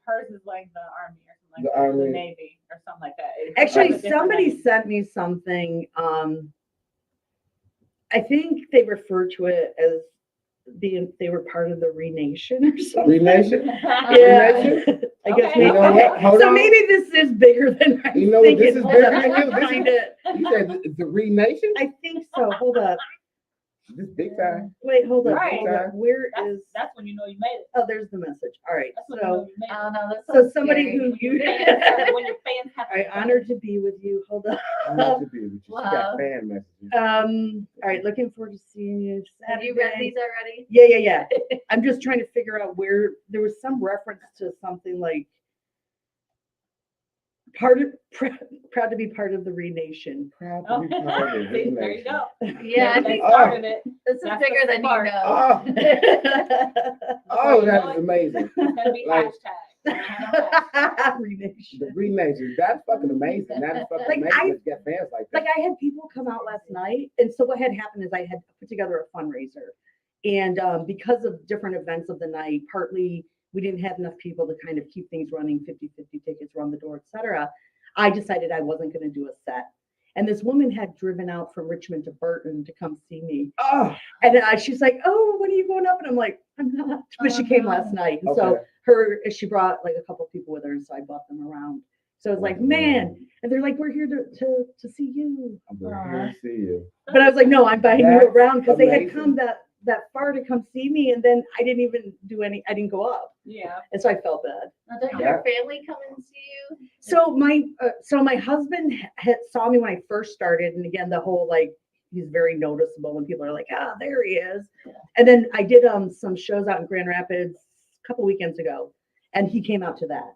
hers is like the army or something The like that, army. the navy or something like that. Actually, It's a different somebody name. sent me something. I think they refer to it as they were part of the Renation or something. Renation. Yeah, I guess Okay. maybe. You know Okay, what? Hold so on. maybe this is bigger than I You know what? This thinking. is Hold bigger up, than I you. can This is- find it. You said the Renation? I think so. Hold up. This big time. Wait, hold up. Right. Hold up. Where is? That's when you know you made it. Oh, there's the message. All right. That's when you know So, you made I it. don't know. That's so somebody scary. who When your you. fans- when your fans have All right, honored to be with you. Hold up. I have to be with you. She got Wow. fan messages. All right, looking forward to seeing you Have Saturday. you read these already? Yeah. I'm just trying to figure out where there was some reference to something like proud to be part of the Renation. Proud to be part of the See, there you Renation. go. Yeah, I That's think part of it. this is That's bigger the than you part. know. Oh, oh, You that know is it. amazing. It's gonna be Like- hashtag. Renation. The Renation. That's fucking amazing. That is fucking Like, amazing I- to get fans like that. Like I had people come out last night, and so what had happened is I had put together a fundraiser, and because of different events of the night, partly we didn't have enough people to kind of keep things running, 50-50 tickets around the door, etc. I decided I wasn't going to do a set. And this woman had driven out from Richmond to Burton to come see me. Oh, And she's like, "Oh, when are you going up?" And I'm like, "I'm not." But she came last night. And so okay. she brought like a couple people with her. And so I brought them around. So I was like, man. And they're like, "We're here to see you." I'm here to see you. But I was like, "No, I'm buying you That's around," because they had amazing. come that far to come see me. And then I didn't even I didn't go up. Yeah. And so I felt bad. Now, don't your family come and see you? So my husband saw me when I first started, and again the whole like he's very noticeable when people are like, "Ah, there he is." Yeah. And then I did some shows out in Grand Rapids a couple weekends ago, and he came out to that,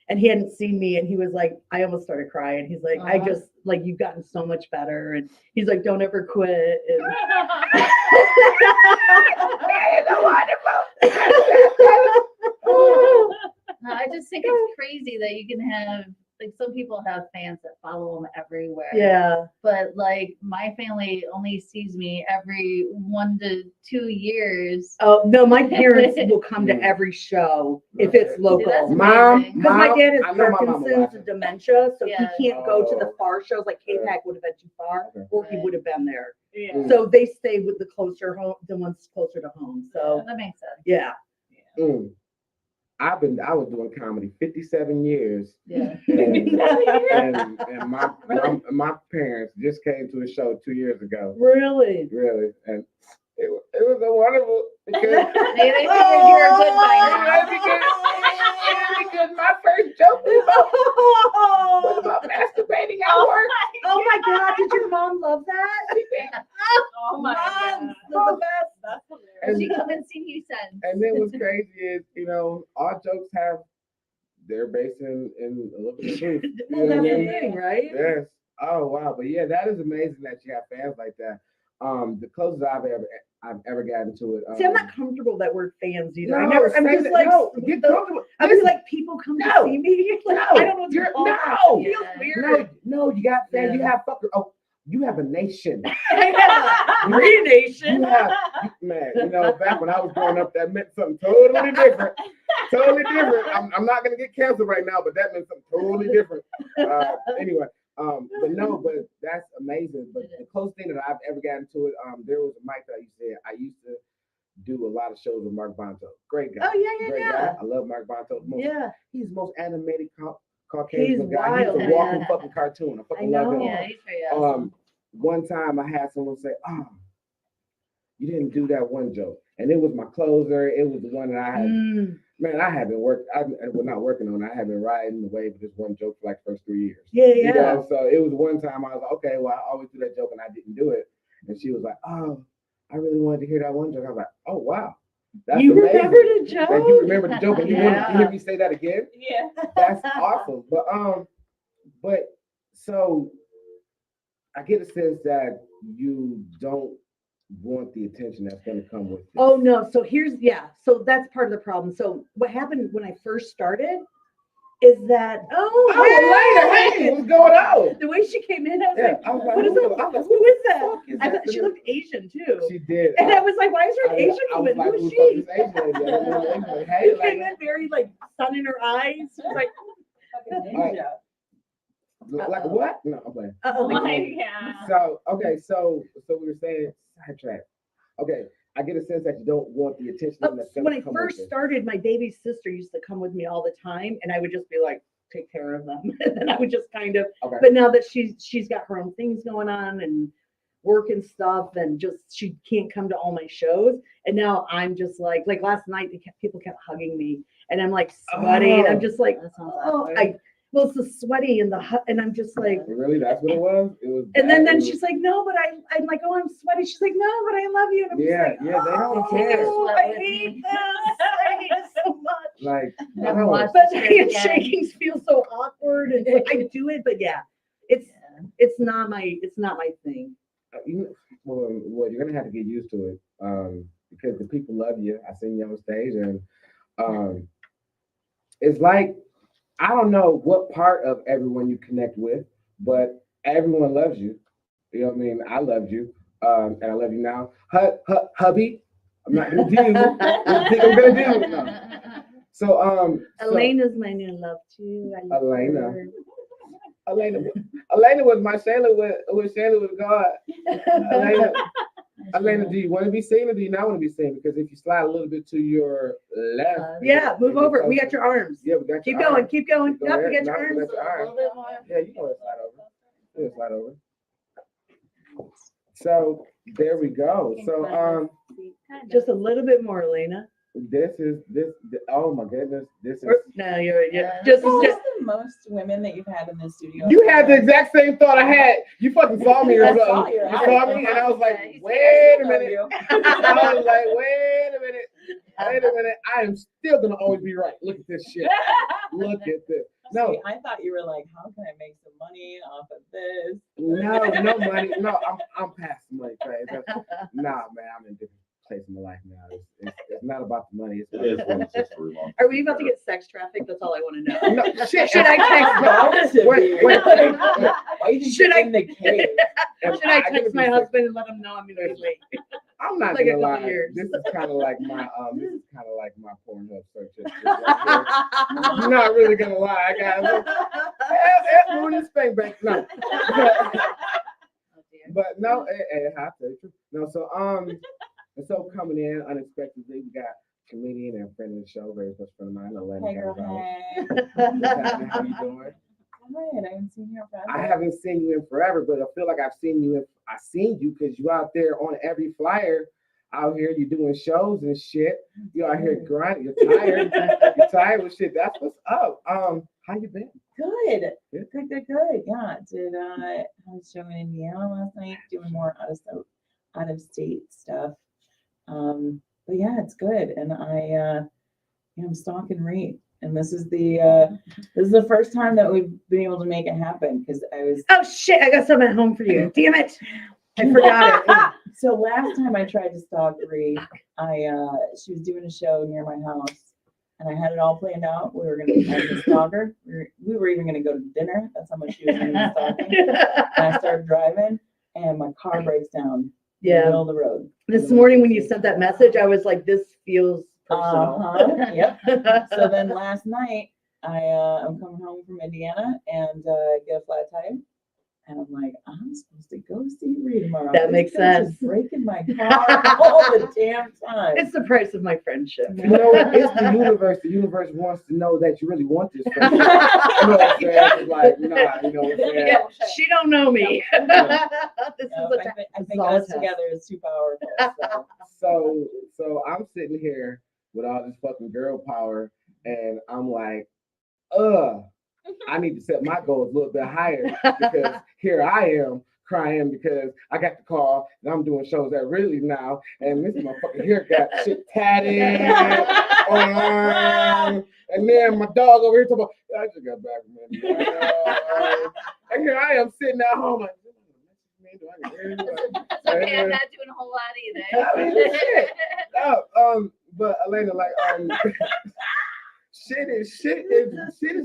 and he hadn't seen me, and he was like, I almost started crying. He's like, "I just like you've gotten so much better," and he's like, "Don't ever quit." And No, I just think it's crazy that you can have like some people have fans that follow them everywhere. yeah. But like my family only sees me every 1 to 2 years. Oh no, my parents will come to every show if it's See, local. that's Mom, amazing. Because my Mom, dad has I know my mama Parkinson's watching. and dementia, so Yeah. he can't go to the Oh. far shows. Like Yeah. K-Pac would have been too far, Okay. or he Right. would have been there. Yeah. So they stay with the closer home, the ones closer to home. So That makes sense. yeah, Mm. I was doing comedy 57 years. Yeah. And my parents just came to a show 2 years ago. really. Really. And it was a wonderful because Maybe they figured you were good by now. because my first joke was about masturbating at work. Oh my God! Did your mom love that? Oh my Moms, god. they're the best. That's hilarious. Has she come and seen you since? And then what's crazy is, all jokes have their base in a little bit of truth. You Well, know that's what I the mean? thing, right? Yes. Oh wow. But yeah, that is amazing that you have fans like that. The closest I've ever gotten to it. See, I'm not comfortable with that word fans either. I No, never. I'm say just that- like. no, get comfortable. I was Listen, like, people come to No. see me. Like, No. I don't know what You're- to call it. no. It feels Yeah. weird. no, you got fans. You Yeah. have fucking. Oh, you have a nation. Renation. You have, man. Back when I was growing up, that meant something totally different. Totally different. I'm not gonna get canceled right now, but that meant something totally different. Anyway, but that's amazing. But the closest thing that I've ever gotten to it, there was a mic that I used to do a lot of shows with Mark Bonto. Great guy. Oh yeah, Great yeah, guy. I love Mark Bonto. yeah. He's the most animated Caucasian He's guy. He's wild, a walking man. fucking cartoon. I I fucking love him. know. Yeah, he's very awesome. One time I had someone say, "Oh, you didn't do that one joke," and it was my closer. It was the one that I had. Man, I haven't worked. Well, not working on it. I have been riding the wave of this one joke for like the first 3 years. Yeah. So it was one time I was like, okay, well, I always do that joke and I didn't do it. And she was like, "Oh, I really wanted to hear that one joke." I was like, "Oh, wow. That's You amazing remembered a joke? that you remember the joke and you wanted to Yeah. hear me say that again." Yeah. That's awesome. But so I get a sense that you don't want the attention that's going to come with it. Oh no, so so that's part of the problem. So what happened when I first started is that Oh, Elena, hey, what's going on? The way she came in, I was Yeah, like, I was like, what is who it? the- I was like, Who is that? fuck is I that? thought she looked Asian too. She did. And I was like, why is there an Asian I was woman? like, Who is the fuck she? is Asian lady? I don't know Asian lady. Hey, She came lady. in very like sun in her eyes. She was like, Like what? No, I'm playing. uh-oh. Yeah. So okay, so we were saying sidetrack. Okay, I get a sense that you don't want the attention that's When gonna I come first with it. started, my baby sister used to come with me all the time, and I would just be like, take care of them, and then I would just kind of. Okay. But now that she's got her own things going on and work and stuff, and just she can't come to all my shows, and now I'm just like last night, people kept hugging me, and I'm like sweaty, and I'm just like, That sounds oh, awkward. well, it's the sweaty and and I'm just like. Really, that's what it was. It was. And that, then it was- she's like, no, but I'm like, oh, I'm sweaty. She's like, no, but I love you. And I'm Yeah, just like, yeah, they don't oh, care. I hate this. I hate it so much. like, Never no. watched But the the script again. handshakings feel so awkward. And I do it, but yeah, it's not my thing. Well, you're gonna have to get used to it, because the people love you. I seen you on stage, and it's like I don't know what part of everyone you connect with, but everyone loves you. You know what I mean? I loved you, and I love you now. Hubby, I'm not gonna do what you think I'm gonna do. No. So, Elena's my new love too. I love Elena. her. Elena was my Shayla with Shayla with God. Elena, do you want to be seen or do you not want to be seen? Because if you slide a little bit to your left, Yeah, move over. We got your arms. Yeah, we got Keep your going. arms. Keep going. Go Yep, ahead. we got your No, we arms. got your A arms. little bit more. Yeah, you can slide over. You can slide over. So there we go. So Just a little bit more, Elena. this. Oh my goodness, this is. No, you're Yeah. just. Who's the most women that you've had in the studio? You had the exact same thought I had. You fucking saw me or I saw something. your You eyes. saw me, and I was like, Yeah, you wait a know minute. you. I was like, wait a minute. Wait a minute. I am still gonna always be right. Look at this shit. Look at this. No, See, I thought you were like, how can I make some money off of this? no money. No, I'm past the money phase. Nah, man, I'm in a different place in my life now. It's not about the money. It's It about is when it's just 3 months. Are we about to get sex trafficked? That's all I want to know. no shit. Should I text my Wait. Why you Should I- in the cave? Should I text my husband and let him know I'm gonna be late? I'm not Like a gonna couple lie. years. This is kind of like my Pornhub search. I'm not really gonna lie, guys. Everyone is spank bank. No. Oh, dear. But no, it has to. No, so coming in unexpectedly, we got comedian and friend of the show, very close friend of mine, Elena Hey, girl, Gonzalez. hey. What's happening? How you doing? Good. I haven't seen you in forever. I haven't seen you in forever, but I feel like I've seen you because you out there on every flyer out here. You're doing shows and shit. You out here grinding. You're tired. You're tired with shit. That's what's up. How you been? Good. Yeah. Good. Yeah. Did I was a show in Indiana last night, doing more out of state stuff. But yeah, it's good. And I'm stalking rate. And this is the first time that we've been able to make it happen because I was Oh shit! I got something at home for you. Damn it! I forgot it. so last time I tried to stalk Ree, she was doing a show near my house, and I had it all planned out. We were gonna stalk her. We were even gonna go to dinner. That's how much she was gonna be stalking. And I started driving, and my car breaks down in the Yeah. middle of the road. This morning when you sent that message, I was like, this feels personal. Yep. So then last night, I'm coming home from Indiana and get a flat tire. And I'm like, I'm supposed to go see Ree tomorrow. That This makes bitch is sense. breaking my car all the damn time. It's the price of my friendship. You know, it's the universe. The universe wants to know that you really want this person. You know what I'm saying? It's like, nah, you know what I'm saying? Yeah, she don't know me. This is No, a I think all a us test. together is too powerful. So I'm sitting here with all this fucking girl power, and I'm like, I need to set my goals a little bit higher because here I am crying because I got the call and I'm doing shows at Ridley now, and this motherfucker here got shit tatted on, and then my dog over here talking about, I just got back from Indiana. And here I am sitting at home like, can't do it. That's okay, I'm not doing a whole lot Oh, either. shit. No, but Elena, like, shit is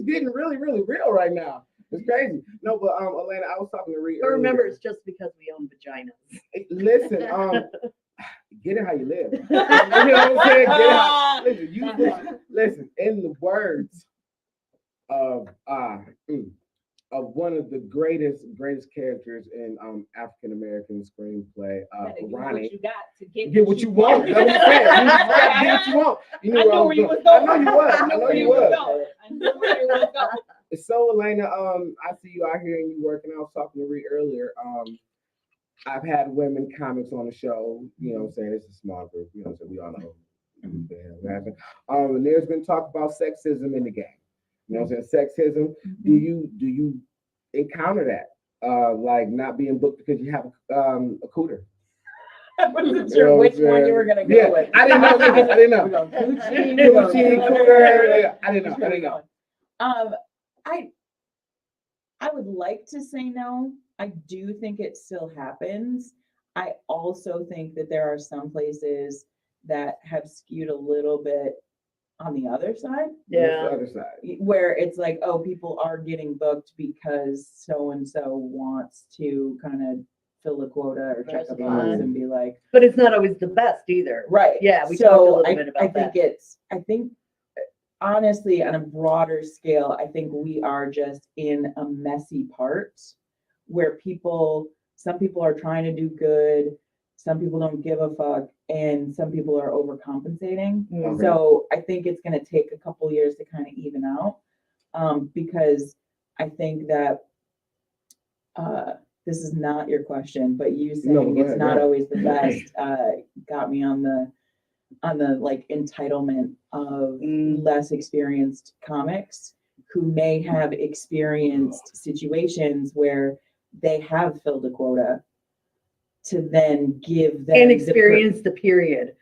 getting really, really real right now. It's crazy. No, but Elena, I was talking to Reed. But remember, earlier. it's just because we own vaginas. Listen, get it how you live. You know what I'm saying? Get it how, listen, in the words of one of the greatest characters in African American screenplay, Ronnie. You got to Get what you want. That's what I'm saying. You just gotta get what you want. You knew where I was going. I know you was. I know where you was going. So Elena, I see you out here and you working. I was talking to Reed earlier. I've had women comics on the show. You know what I'm saying? It's a small group. You know what I'm saying? We all know who the hell happened. And there's been talk about sexism in the game. You know what I'm saying? Sexism. Do you encounter that? Like not being booked because you have a cooter. I wasn't sure which one you were gonna go with. I didn't know. I didn't know. We're going coochie, Cooter. I didn't know. I would like to say no. I do think it still happens. I also think that there are some places that have skewed a little bit on the other side. Yeah. The other side. Where it's like, oh, people are getting booked because so and so wants to kind of fill a quota or check a box and be like, But it's not always the best either. right. Yeah, we talked a so little bit about that. I think honestly, on a broader scale, I think we are just in a messy part where some people are trying to do good, some people don't give a fuck, and some people are overcompensating. Mhm. So I think it's going to take a couple years to kind of even out, because I think that this is not your question, but you saying it's not always the best got me on the like entitlement of less experienced comics who may have experienced situations where they have filled a quota to then give them And experience the period.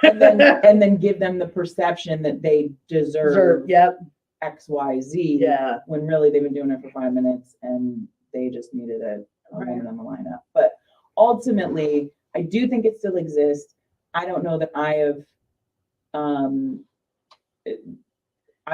and then give them the perception that they deserve Yep. XYZ. Yeah. When really they've been doing it for 5 minutes and they just needed a woman in the lineup. But ultimately, I do think it still exists. I don't know that I have. I'm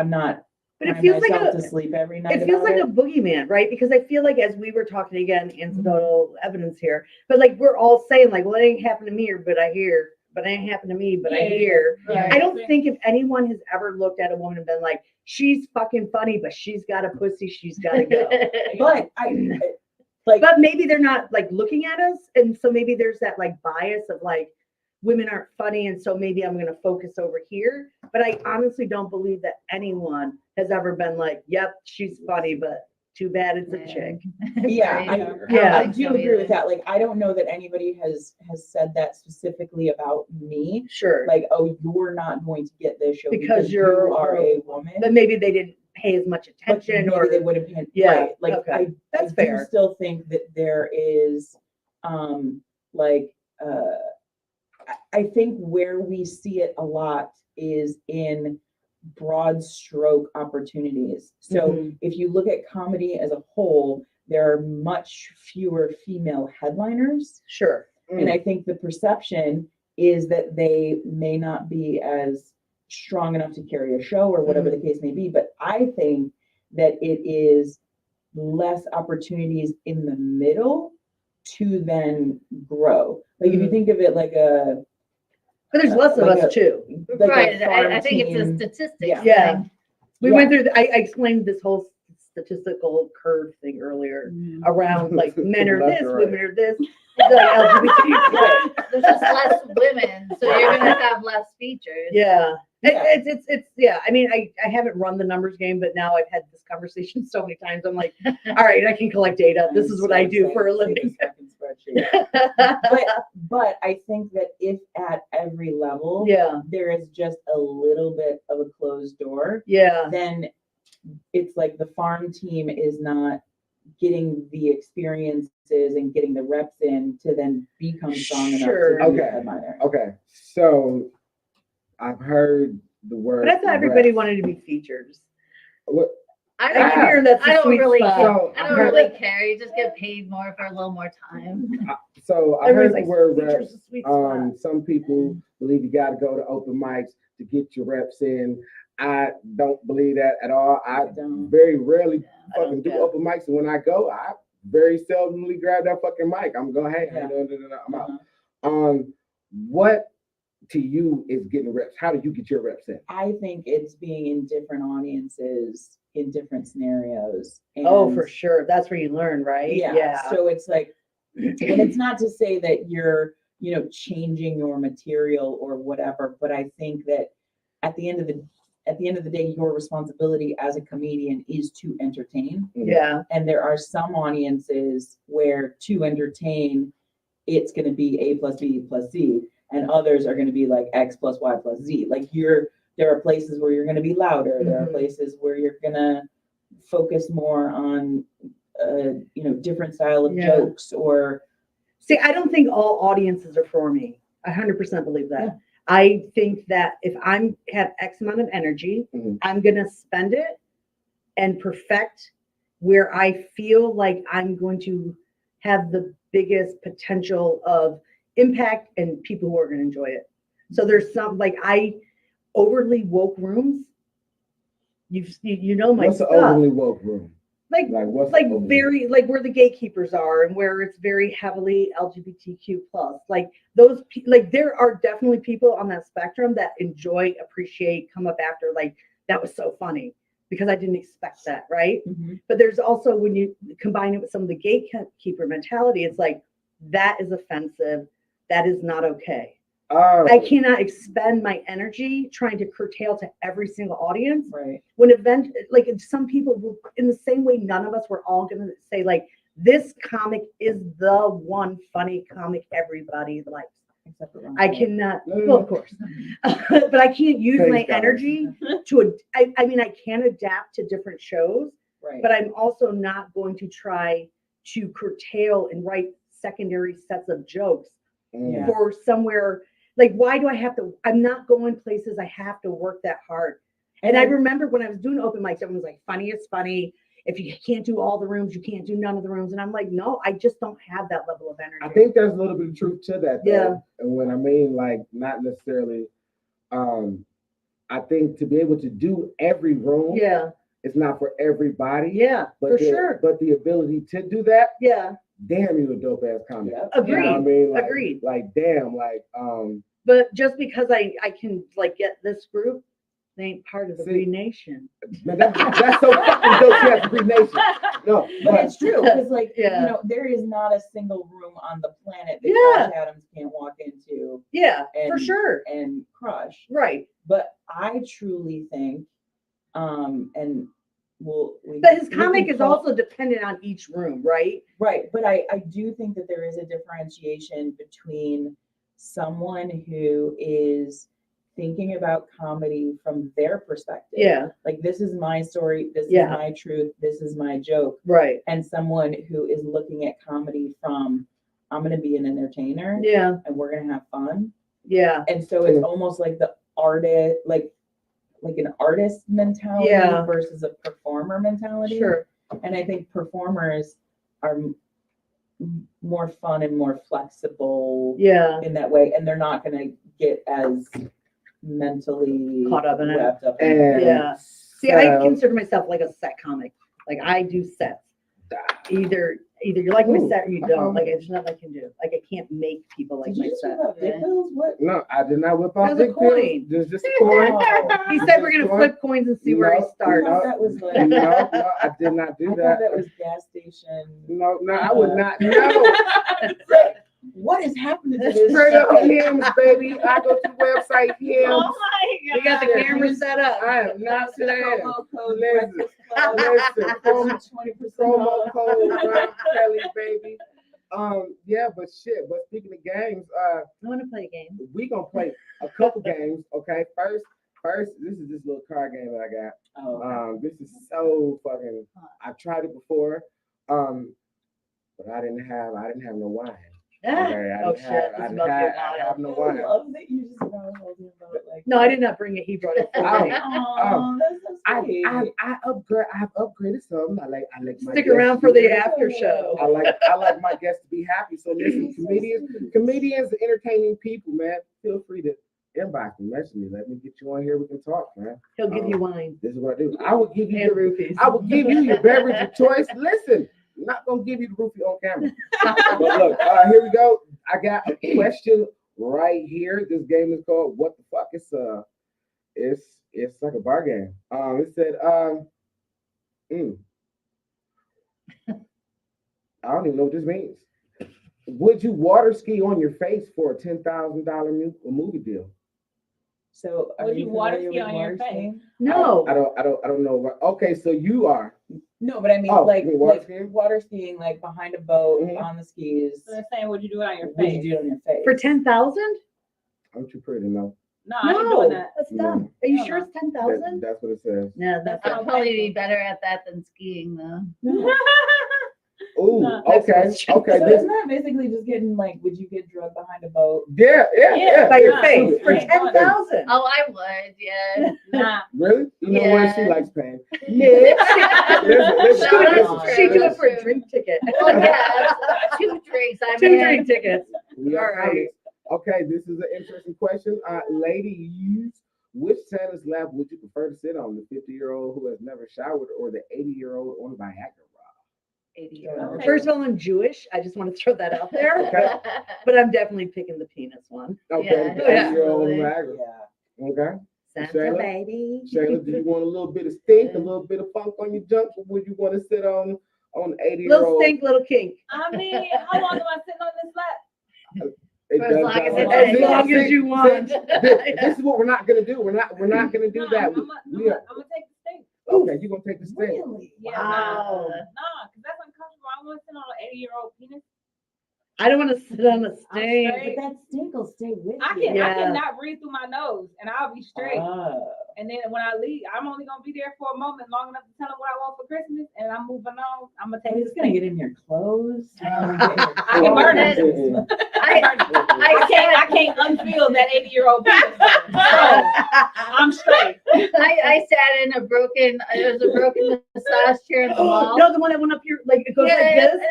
not. But it feels like to sleep every night. It feels like a boogeyman, right? Because I feel like as we were talking again, anecdotal evidence here, but like we're all saying like, well, it ain't happened to me, but I hear, but it ain't happened to me, but I hear. Yeah. I don't think if anyone has ever looked at a woman and been like, she's fucking funny, but she's got a pussy, she's got to go. But But maybe they're not like looking at us, and so maybe there's that like bias of like women aren't funny, and so maybe I'm going to focus over here. But I honestly don't believe that anyone has ever been like, yep, she's funny, but too bad it's a chick. I do agree with that. Like, I don't know that anybody has said that specifically about me. Sure. Like, oh, you're not going to get this show because you are a woman. But maybe they didn't pay as much attention, maybe or they would have been. Yeah. Right. Like, Okay. That's I fair. do still think that there is, I think where we see it a lot is in broad stroke opportunities. So if you look at comedy as a whole, there are much fewer female headliners. Sure. And I think the perception is that they may not be as strong enough to carry a show or whatever the case may be. But I think that it is less opportunities in the middle to then grow. Like if you think of it like a, but there's less of us too. like Right, farm I think it's a team. statistics. Yeah. thing. We went through, I explained this whole statistical curve thing earlier around like men are this, women are this, like LGBT. There's just less women, so you're gonna have less features. Yeah. Yeah. It's yeah. I mean, I haven't run the numbers game, but now I've had this conversation so many times. I'm like, all right, I can collect data. This is what I do for a living. But I think that if at every level, Yeah. there is just a little bit of a closed door, Yeah. then it's like the farm team is not getting the experiences and getting the reps in to then become strong enough Sure. to be a headliner. Okay. So I've heard the word. But I thought everybody wanted to be featured. What? I I don't, can hear that's I the don't sweet really, spot. So I I don't heard, really care. You just get paid more for a little more time. so I Everybody's heard the word features reps. the sweet spot. Some people believe you got to go to open mics to get your reps in. I don't believe that at all. I don't. very rarely I don't fucking do care. open mics, and when I go, I very seldomly grab that fucking mic. I'm going, hey, Yeah. I'm out. Uh-huh. What to you is getting reps? How do you get your reps in? I think it's being in different audiences in different scenarios. Oh, and- for sure. That's where you learn, right? Yeah. So it's like, and it's not to say that you're, changing your material or whatever, but I think that at the end of the day, your responsibility as a comedian is to entertain. Yeah. And there are some audiences where to entertain, it's going to be A plus B plus C, and others are going to be like X plus Y plus Z. Like there are places where you're going to be louder. There are Mhm. places where you're going to focus more on, different style of Yeah. jokes or. See, I don't think all audiences are for me. I 100% believe that. Yeah. I think that if I'm have X amount of energy, Mhm. I'm gonna spend it and perfect where I feel like I'm going to have the biggest potential of impact and people who are going to enjoy it. So there's some like I overly woke rooms. You know my What's the stuff. overly woke room? Like What's like the overly- very like where the gatekeepers are and where it's very heavily LGBTQ plus. Like those like there are definitely people on that spectrum that enjoy, appreciate, come up after like that was so funny because I didn't expect that, right? But there's also when you combine it with some of the gatekeeper mentality, it's like that is offensive. That is not okay. Oh, I cannot expend my energy trying to curtail to every single audience Right. when like some people will, in the same way none of us were all going to say like this comic is the one funny comic everybody likes. Except for Rahm I Kely. cannot, well, of course, but I can't use Thanks, my guys. energy to, I mean, I can adapt to different shows, Right. but I'm also not going to try to curtail and write secondary sets of jokes Yeah. for somewhere. Like, why do I have to? I'm not going places I have to work that hard. And I remember when I was doing open mics, everyone was like, funny is funny. If you can't do all the rooms, you can't do none of the rooms. And I'm like, no, I just don't have that level of energy. I think there's a little bit of truth to that, though. Yeah. And when I mean, like, not necessarily, I think to be able to do every room, Yeah, it's not for everybody. yeah, But for the, sure. But the ability to do that, Yeah, damn, you a dope ass comic. Yep. You know what I agreed. mean? Like, Agreed. Like, damn, like, But just because I can like get this group, they ain't part of the See, Green Nation. man, that's so fucking dope. You have to be nation. No, But it's true because, like, Yeah. there is not a single room on the planet that Yeah. Josh Adams can't walk into Yeah, for And- sure. and crush. Right. But I truly think, and But his we comic can is call- also dependent on each room, right? right. But I do think that there is a differentiation between someone who is thinking about comedy from their perspective. Yeah, Like, this is my story, this Yeah. is my truth, this is my joke. right. And someone who is looking at comedy from, I'm going to be an entertainer Yeah, and we're going to have fun. yeah, And so it's almost like the artist, like an artist mentality Yeah. versus a performer mentality. sure. And I think performers are more fun and more flexible Yeah, in that way. And they're not going to get as mentally Caught up in it. wrapped up in and it. Yeah. see, I so- consider myself like a set comic. Like I do sets. Either you like my Ooh, set or you uh-huh. don't. Like there's nothing I can do. Like I can't make people like Did my you just set. whip out dick pills? What? No, I did not whip out There's a big pills. coin. There's just a coin. He said we're gonna flip coins and see where he No, starts. I thought that was like, No, I did not I do thought that. that was gas station. No, I would not. No. What is happening to this? Straight up show? hymns, baby. I go to the website hymns. Oh my We got the God. camera set up. I am not The saying. promo code Listen, Breakfast Club. listen, promo 20% promo off. code Rahm Kely, baby. Yeah, but shit. But speaking of games, I want to play a game. we gonna play a couple games. Okay, first, this is this little card game that I got. Oh, This is so fucking. I tried it before, but I didn't have no wine. Okay, I Oh, didn't shit, have- this I is didn't about to have- get I wild. have no I wine. love that you just know holding about like. No, I did not bring it. He brought it for Oh, me. Oh, that's so sweet. I've upgraded some. I like my Stick guests around to for be the happy. after show. I like my guests to be happy. So listen, comedians, entertaining people, man. Feel free to inbox me, message me. Let me get you on here. We can talk, man. He'll give you wine This is what I do. I will give you and roofies. I will give you your beverage of choice. Listen, I'm not gonna give you the roofie on camera. But look, here we go. I got a question right here. This game is called What the Fuck? It's like a bar game. It said, I don't even know what this means. Would you water ski on your face for a $10,000 movie deal? So are Would you water familiar ski with on your water face? skiing? No. I don't know. Okay, so you are. No, but I mean, Oh, like, you mean water like skiing? water skiing, like behind a boat Mhm. on the skis. So they're saying, would you do it on your Would you face? do it on your face? For 10,000? I'm too pretty to know. No, I ain't No, doing that. that's No. dumb. Are you No, sure no. it's 10,000? That's what it says. No, that's I'll not. probably be better at that than skiing though. Ooh, No, next okay, question. okay. So This, isn't that basically just getting like, would you get drugged behind a boat? yeah. Yeah, By your Nah, face for I ain't doing 10,000. Oh, I would, yeah. Nah. Really? You know what? She Yeah. likes pain. Next. She would No, that's she do it for true. a drink ticket. Well, yeah, 2 drinks. I Two mean, drink tickets. We are All right. honest. Okay, this is an interesting question. Ladies, which Santa's lap would you prefer to sit on? The 50-year-old who has never showered or the 80-year-old on Viagra? 80-year-old. First of all, I'm Jewish. I just want to throw that out there. Okay. But I'm definitely picking the penis one. Okay, Yeah, the 80-year-old on absolutely. Viagra. Yeah. Okay. Santa Shayla? baby. Shayla, do you want a little bit of stink, a little bit of funk on your junk, or would you want to sit on Little 80-year-old? stink, little kink. I mean, how long am I sitting on this lap? It For as does long not as work. it Oh, takes. see, As long see, as you see, want. This is what we're not gonna do. We're not gonna do No, that. I'm gonna take the stink. Okay, you're gonna take the stink. Really? Yeah, Wow. nah, because that's uncomfortable. I want to sit on an 80-year-old penis. I don't want to sit on a I'm stink. straight. But that stink will stay with I you. can Yeah. I cannot breathe through my nose and I'll be straight. Oh. And then when I leave, I'm only gonna be there for a moment long enough to tell them what I want for Christmas, and I'm moving on. I'm gonna And take it's this gonna thing. get in your clothes. I can burn it. I can't unfeel that 80-year-old penis. So I'm straight. I sat in a broken, there was a broken massage chair in the mall. No, the one that went up your, like, it goes yeah, like this.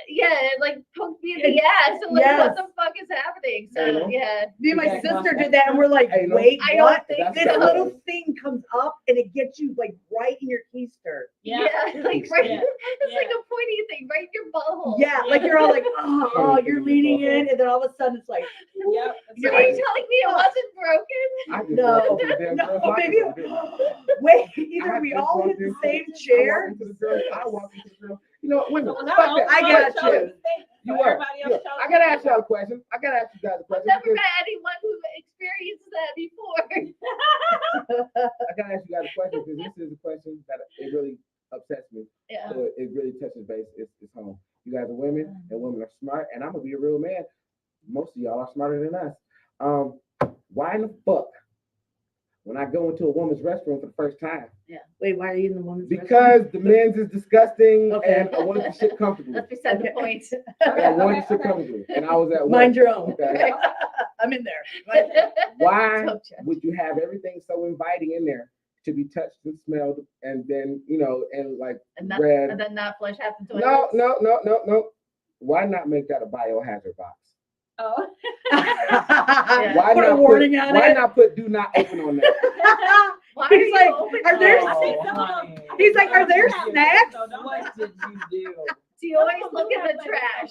it like poked me in the ass. And like, Yes. what the fuck is happening? So Mhm. yeah. Me and my Did that sister cost did that, and we're like, Hey, no, wait, I don't what? think That's This so. little thing comes up, and it gets you like right in your keister. Yeah, Yeah. like right, Yeah. it's like a pointy thing right in your butthole. Yeah, like you're all like, oh, you're leaning in, and then all of a sudden it's like, Yep. So are you telling me it wasn't broken? I just No, walked into the damn no, girl's locker maybe. room, didn't I? Wait, I either we just all walked hit the in- same I chair. walked into the girl. You know what, women, So fuck now that. I got Fuck you. that. You So are. everybody else Yeah, chose I gotta it. ask y'all a question. I gotta ask you guys a I've question. never because- met anyone who experienced that before. I gotta ask you guys a question because this is a question that it really upsets me. Yeah. So it really touches base. It's home. You guys are women, and women are smart. And I'm gonna be a real man. Most of y'all are smarter than us. Why in the fuck, when I go into a woman's restroom for the first time, Wait, why are you in the woman's restroom? because the men's is disgusting, Okay. and I wanted to sit comfortably. That's beside the Okay. point. And I wanted to sit Okay. comfortably, and I was at work. Mind your own. Okay. I'm in there. Why Don't judge. would you have everything so inviting in there to be touched and smelled, and then and like And not, red? and then not flush half the No, toilets. no. Why not make that a biohazard box? Oh. Why Put a not warning put, on Why it. not put "Do not open" on that? Why He's are like, you open? are there- I think Oh, some of them- honey. He's like, are there snacks? What did you do? Do you always look in the trash?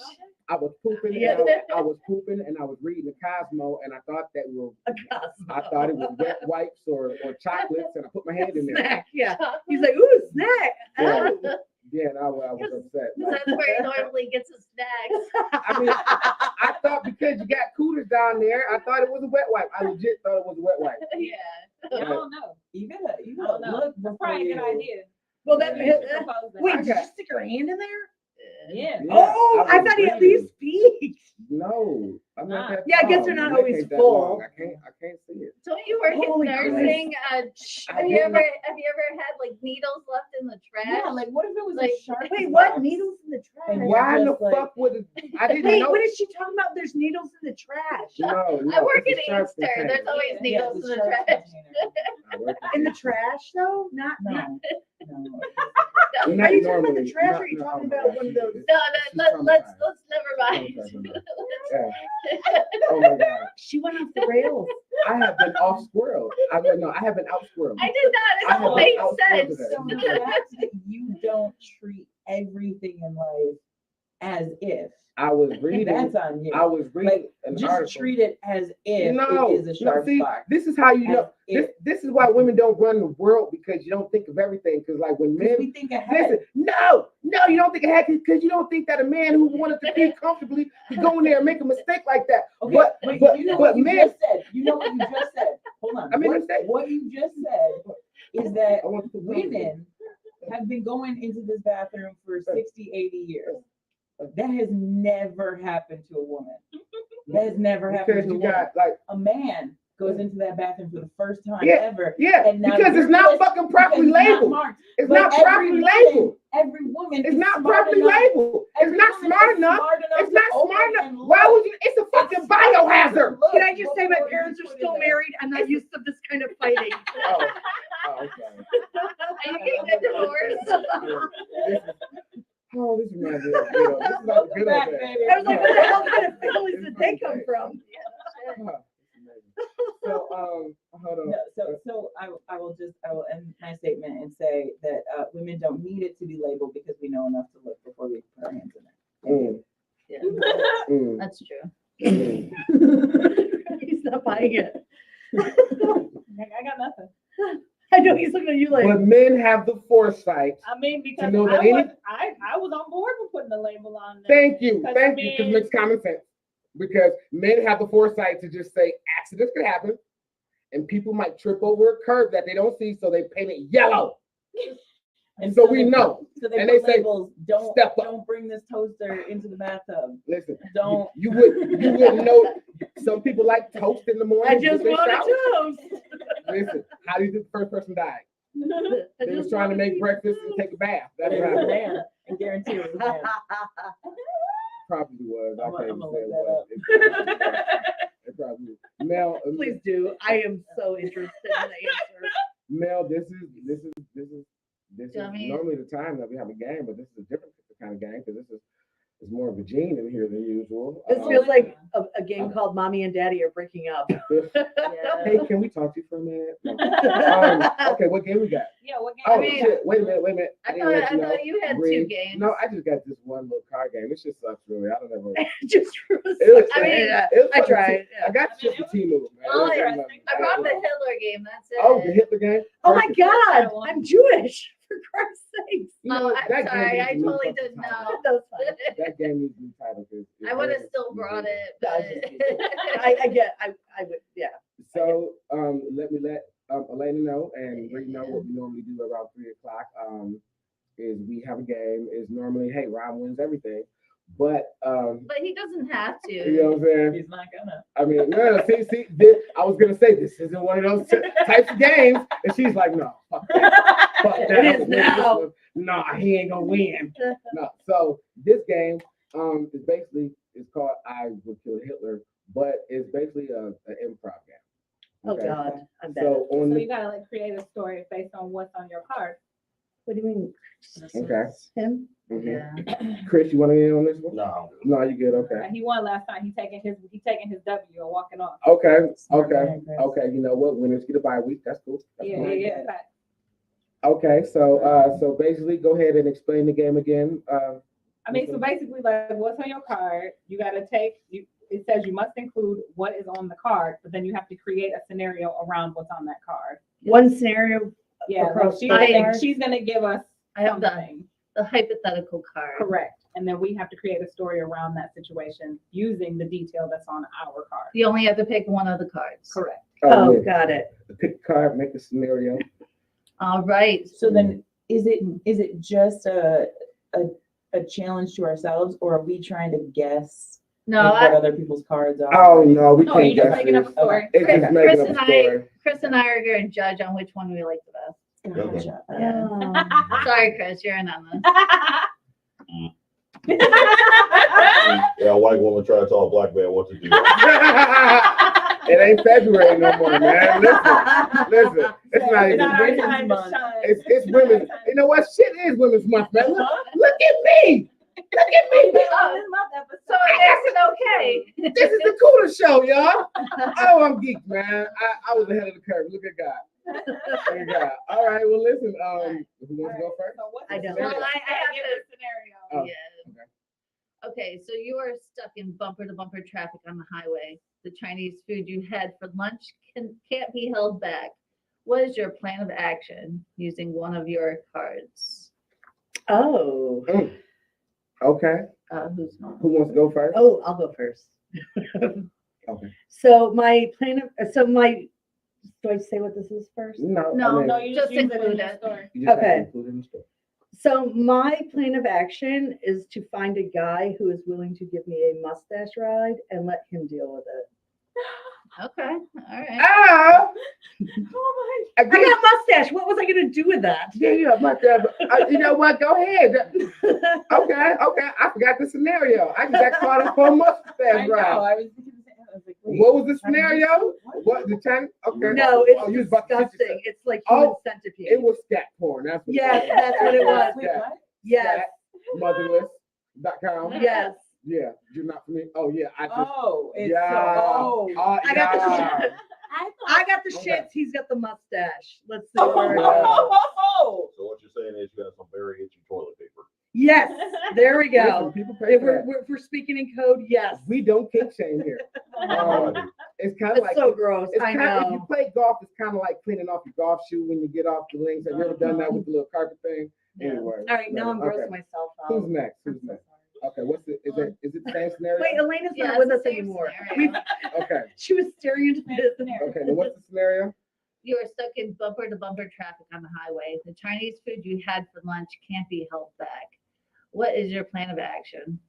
I was pooping, Yeah. and I was pooping, and I was reading the Cosmo, and I thought that it was wet wipes or chocolates, and I put my hand in there. Snack, yeah. He's like, ooh, snack. Yeah. Oh. Yeah, and I was upset. Because that's where he normally gets his snacks. I mean, I thought because you got cooters down there, I thought it was a wet wipe. I legit thought it was a wet wipe. Yeah. I don't know. You I don't gotta know. look That's before probably a good you. idea. Well, that Yeah. Propose that. wait, Okay. did you stick your hand in there? Yeah. Yeah, Oh, I was thought he at reading. least peeked. No, I'm not that Yeah, I guess tall. they're not They always take that full. long. I can't see it. Don't you work Holy in nursing? I Have you didn't- ever had like needles left in the trash. Yeah, like what if it was Like, a shark? Wait, what? Needles in the And trash? Why in the just like- fuck would it? I didn't Wait, know. what is she talking about? There's needles in the trash. No, no. I work it's in a shark Inkster. There's container. always Yeah, needles in the the shark trash. container. I work In the Inkster. trash though? Not. No, not no. Not are you talking about normally. the trash No, or are you no, talking oh my about God, one of she- those? it's- No, she's let's traumatized. never mind. Yeah. Oh my God. She went off the rails. I have been off squirrel. I have been out squirrel. I did I not. It have all been makes out sense. today. So the fact that you don't treat everything in life as if, I was reading. that's on you. I was reading an Just article. treat it as if No, it is a sharp see, spot. this is how you know. As if. This is why women don't run the world, because you don't think of everything. Because like when Because men, we think ahead. listen, no, you don't think ahead because you don't think that a man who wanted to be comfortably could go in there and make a mistake like that. Okay, But you know but what you men, just said. You know what you just said. Hold on. I mean, it's that- what you just said is that I want to women have been going into this bathroom for 60, 80 years. That has never happened to a woman. That has never happened because to a you woman. got like A man goes into that bathroom for the first time Yeah. ever. yeah, And now because it's you're not pissed fucking properly because it's not labeled. marked. It's But not every properly woman- labeled. Every woman It's is not smart properly enough. labeled. It's Every not woman smart is enough. smart It's to not open smart and enough. Why look. would you? It's a fucking It's smart enough to biohazard. look Can I just say my before you parents are put it still in. married? I'm not used to this kind of fighting. Oh, I'm sorry. Are you getting a divorce? Oh, this reminds me of good old. This is like a good old Back, days. baby. I was like, where the hell kind of families did they come from? Huh. So, hold on. No, so I will end my statement and say that women don't need it to be labeled because we know enough to look before we put our hands in it. Mm, Yeah, mm, that's true. mm. He's not buying it. I got nothing. I know he's looking at you like, But men have the foresight. I mean, because know that I any- was on board with putting the label on there. Thank you, Because, because I it mean- makes common sense. Because men have the foresight to just say accidents could happen, and people might trip over a curb that they don't see, so they paint it yellow. And So we they know. put- So they And put they say, labels, don't "Step up." don't bring this toaster into the bathtub. Listen, Don't. you wouldn't know. Some people like toast in the morning. I just with their want shower. a toast. Listen, how do you think the first person died? I They was just trying to want make a breakfast and take a bath. That's It what was a happened. man. I guarantee it was a man. Probably was. I I'ma- can't I'ma even say it look was. It probably was. Mel, Please do. I am so interested in the answer. Mel, this is Do I mean- normally the time that we have a game, but this is a different kind of game because this is it's more of a gene in here than usual. This feels like a game called Mommy and Daddy Are Breaking Up. Hey, can we talk to you for a minute? No. Okay, what game we got? Yeah, what game? Oh mean- shit! Wait a minute. I didn't let you know. thought you had Bree. 2 games. No, I just got this one little card game. It just sucks really. I don't ever. Just It was, I mean, it was I fucking tried. I got I mean, just the T-move, man. Oh, It was yeah. nothing. I brought the Hitler game. That's it. Oh, the Hitler game. Oh my Perfect. God, I'm Jewish, for Christ's sakes. You know Oh, what? I'm That game sorry. needs I a new totally fucking didn't title. know. That was fine. That game needs a new title. 'Cause it's I would have very still brought confusing. it. That was But... just I would, yeah. So let Elena know and Bree know what we normally do around 3:00. Is we have a game. Is normally hey, Rahm wins everything, but but he doesn't have to. you know what I'm saying. He's not gonna. I mean, no, see, I was gonna say this isn't one of those types of games, and she's like, no, fuck that, fuck that. It is I'm winning this now. one. Nah, he ain't gonna win. No, so this game, is basically it's called I Would Kill Hitler, but it's basically an improv game. Oh Okay? God, I'm bad. So on So the you gotta like create a story based on what's on your card. What do you mean? okay, Him? mhm. Yeah. Chris, you want to in on this one? No. No, you good? Okay, He won last time. He taking his W and walking off. okay, Smart okay, man, Chris. okay. You know what? Winners get a bye week. That's cool. That's Yeah, cool. yeah, yeah. Fact. Okay, so basically, go ahead and explain the game again. I mean, so basically, like, what's on your card? You gotta it says you must include what is on the card, but then you have to create a scenario around what's on that card. One scenario. Yeah, like Across she's, the gonna, card? she's gonna give us I have something. the hypothetical card. Correct. And then we have to create a story around that situation using the detail that's on our card. You only have to pick one of the cards. Correct. Oh, Yeah. got it. Pick a card, make a scenario. All right. So then, is it just a challenge to ourselves, or are we trying to guess No, like, what I, other people's cards are? Oh no, we No, can't you're just guess making up a this. story. It's just Chris making up and a story. Chris and I are going to judge on which one we like the best. Gotcha. Yeah. Oh. Sorry, Chris, you're in on this. Yeah, a white woman trying to tell a black man what to do. It ain't February no more, man. Listen, it's not even. our Women's time to month. shine. It's women. You know what? Shit is Women's Month, man. Look at me. Look at me. So it makes it okay. This is the coolest show, y'all. Oh, I'm geeked, man. I was ahead of the curve. Look at God. Look at God. All right. Well, listen. Who wants to go first? So what's I the don't. scenario? Well, I have Give to- the scenario. Oh, Yeah. Okay, so you are stuck in bumper to bumper traffic on the highway. The Chinese food you had for lunch can't be held back. What is your plan of action using one of your cards? Oh. Okay. Who's Who wants to go first? Oh, I'll go first. Okay. So my plan of, do I say what this is first? No. No, No, you just Just use it in include the it. story. You just have to Okay. include it in the story. So my plan of action is to find a guy who is willing to give me a mustache ride and let him deal with it. Okay, all right. Oh, Oh I got a mustache. What was I going to do with that? yeah, but you know what? Go ahead. Okay. I forgot the scenario. I just got caught up on I mustache know. right. I was thinking the same. I was like, wait. What was the scenario? What? What the Chinese? Okay. No, it's Oh, you was about to shit disgusting. yourself. It's like human Oh, centipede. It was scat porn. That's what Yes, it was. that's what it was. Wait, what? Yes, Motherless.com. yes. Yeah, you're not for me. Oh yeah, I just Oh, it's yeah. so. Oh. I got the yeah. shit. I got the Okay. shits. He's got the mustache. Let's see where it Yeah. goes. So what you're saying is you got some very itchy toilet paper. Yes, there we Listen, go. people pay If for that. we're speaking in code, yes. We don't kink shame here. It's kind of It's like so gross. it's I kind of, if you know. play golf, it's kind of like cleaning off your golf shoe when you get off the links. Have you ever done that with the little carpet thing? Yeah. Anyway. All right, now I'm okay. grossing myself Who's out. next? Who's next? Okay, what's it? Is it the same scenario? Wait, Elena's Yeah, not with it's us the same anymore. scenario. Okay. She was staring into this. Okay. Then what's the scenario? You are stuck in bumper to bumper traffic on the highway. The Chinese food you had for lunch can't be held back. What is your plan of action?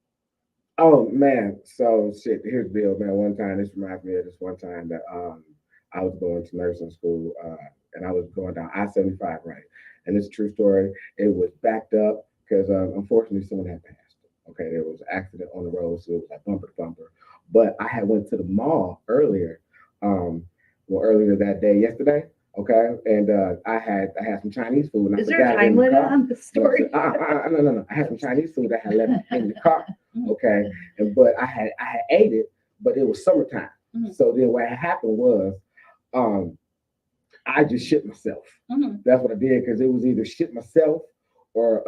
Oh man, so shit. Here's the deal, man. One time, this reminds me of this one time that I was going to nursing school and I was going down I-75, right? And it's a true story. It was backed up because unfortunately someone had passed. Okay, there was an accident on the road, so it was like bumper to bumper. But I had went to the mall earlier, earlier that day, yesterday. Okay, and I had some Chinese food. And I Is there a forgot it in time the limit car. on the story? No. I had some Chinese food I had left in the car. Okay, but I had ate it, but it was summertime. Mhm. So then what happened was, I just shit myself. Mhm. That's what I did because it was either shit myself or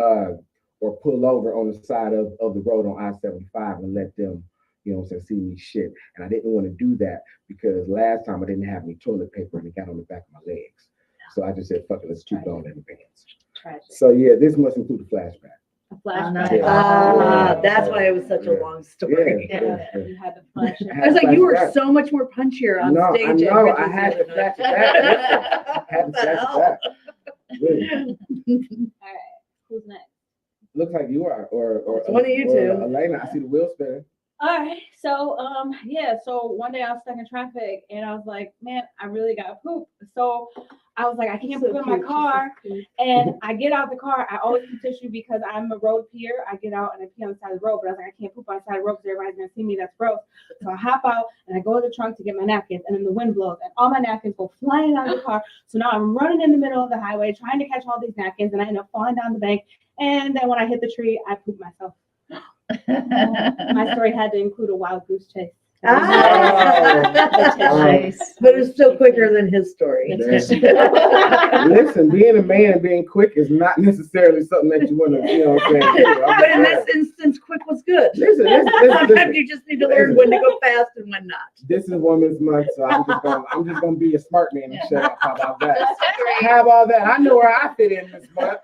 pull over on the side of the road on I-75 and let them, you know what I'm saying, see me shit. And I didn't want to do that because last time I didn't have any toilet paper and it got on the back of my legs. So I just said, fuck it, let's keep going in advance. Tragic. So yeah, this must include a flashback. A flashback. nice. Yeah. That's why it was such a long story. Yeah. You had to flash it. I was like, you were Flashback. so much more punchier on No, I stage. at know. Bridges I the had other to flash it night. back. I had to What the flash it hell? back. Really. All right. Who's next? Looks like you are, or It's one of you or two. Elena, I see the wheel spinning. All right. So, so one day I was stuck in traffic and I was like, man, I really got to poop. So I was like, I can't poop in my car. And I get out the car. I always keep tissue because I'm a road peer. I get out and I pee on the side of the road, but I was like, I can't poop on the side of the road because everybody's gonna see me. That's gross. So I hop out and I go to the trunk to get my napkins, and then the wind blows and all my napkins go flying out of the car. So now I'm running in the middle of the highway trying to catch all these napkins, and I end up falling down the bank. And then when I hit the tree, I poop myself. My story had to include a wild goose chase. Ah. Nice. But it was still quicker than his story. Listen, being a man and being quick is not necessarily something that you want to, you know what I'm saying? do. I'm But in just this instance, quick was good. Listen. Sometimes you just need to learn when to go fast and when not. This is Women's Month, so I'm just gonna be a smart man and shut up. How about that? Just agree. How about that? I know where I fit in this month.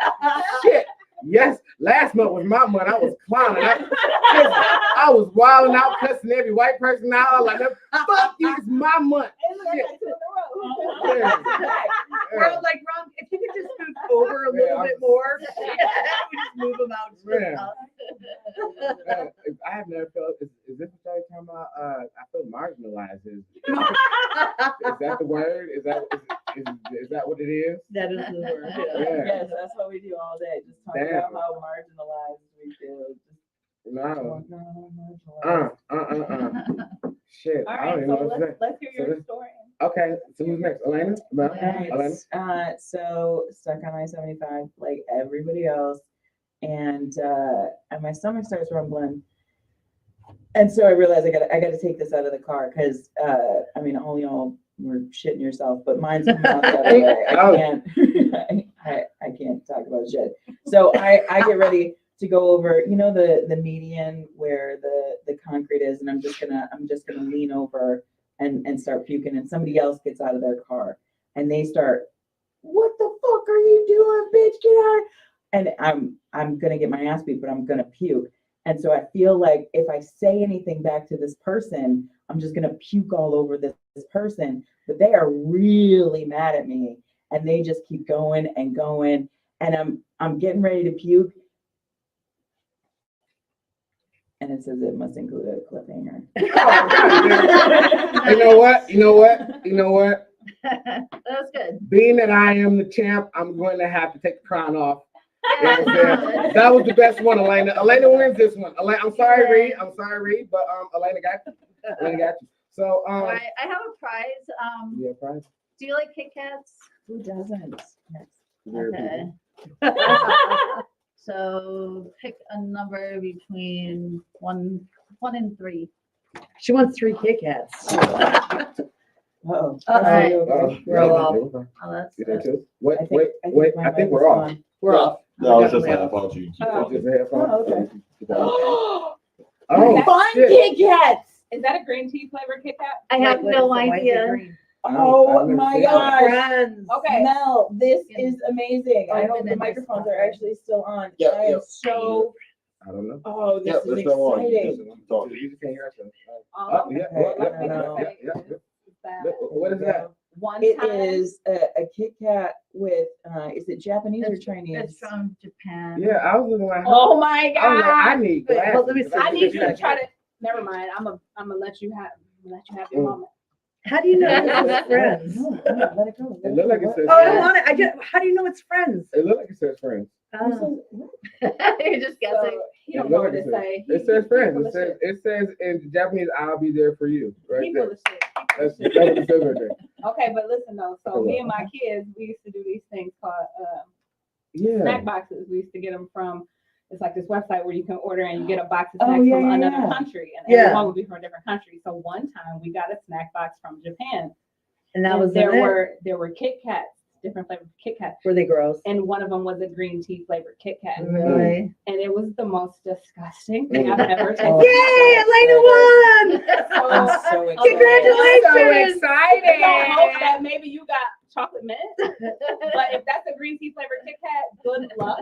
Shit. Yes, last month was my month. I was clowning. I was wilding out, cussing every white person out. I was like, fuck you, it's my month. Shit. Yeah. We're all like, Ron, if you could just move over a little bit more, we just move them out. Man. I have never felt. Is this what y'all talking about? I feel marginalized. Is that the word? Is that Is that what it is? That is the word. Yeah. Yes, that's what we do all day. Just talk Damn. about how marginalized we feel. Just No. walking around marginalized. Shit. All I right, don't even know so what to say. let's hear So your this- story. Okay, so who's next? Elena? No? Alright. Elena? So stuck on I-75 like everybody else, and my stomach starts rumbling, and so I realized I got to take this out of the car because I mean all y'all were shitting yourself, but mine's coming out the other way. I can't I can't talk about shit. So I get ready to go over, the median where the concrete is, and I'm just gonna lean over and start puking, and somebody else gets out of their car and they start, what the fuck are you doing, bitch? Get out! And I'm gonna get my ass beat, but I'm gonna puke. And so I feel like if I say anything back to this person, I'm just gonna puke all over this person. But they are really mad at me, and they just keep going and going. And I'm getting ready to puke, and it says it must include a cliffhanger. You know what? You know what? You know what? That was good. Being that I am the champ, I'm going to have to take the crown off. You know what I'm saying? Yeah. That was the best one, Elena. Elena wins this one. I'm sorry, Reed. I'm sorry, Reed, but Elena got you. Elena got you. So All right, I have a prize. yeah, prize. Do you like Kit Kats? Who doesn't? Okay. So pick a number between one and 3. She wants 3 Kit Kats. Uh-oh. Alright. We're all off. Oh, that's You think good. too? Wait, I think- wait, I think wait. my I think mic we're is off. on. We're off. No, it's just Definitely a off. headphone. You keep Oh. talking. Just a headphone. Oh, okay. Oh, Fun shit. Kit Kats! Is that a green tea flavored Kit Kat? I have Wait, no why is it idea. green? Oh I've never my seen that. gosh. Friends. Okay. Mel, this is amazing. I I've hope been the in this microphones are before. actually still on. Yeah, I am yeah. so, I don't know. oh, this Yeah, is that's no one. You exciting. just keep talking. You just can't hear us. Oh, Oh, yeah, Okay, yeah, I don't know. yeah, yeah. What is that? One It time. is a Kit Kat with, is it Japanese or It's Chinese? from Japan. Yeah, I was looking like, Oh my I was like, I God. need Wait, glasses. well, let me see. I need you to Second. try to, never mind. I'm gonna let you have your moment. How do you know it's friends? No, let it go. It looked like it says Oh, I don't friends. want it. How do you know it's friends? It looked like it says friends. Oh. You're just guessing. So he It don't know looked what like to say. It says friends. full It of says shit. it says in Japanese, "I'll be there for you." Right He full there. of shit. That's what it says right there. Okay, but listen though. So Okay, me and my kids, we used to do these things called Yeah. snack boxes. We used to get them from. It's like this website where you can order and you get a box of Oh, snacks yeah, from yeah, another yeah. country, and Yeah. everyone would be from a different country. So one time we got a snack box from Japan, And that and was there in it? were Kit Kats, different flavored Kit Kats, Were they gross? and one of them was a green tea flavored Kit Kat, Really? and it was the most disgusting thing Mm. I've ever tasted. Oh, Yay, Elena won! So, I'm so excited. Congratulations! so I hope that maybe you got chocolate mint, but if that's a green tea flavored Kit Kat, good luck.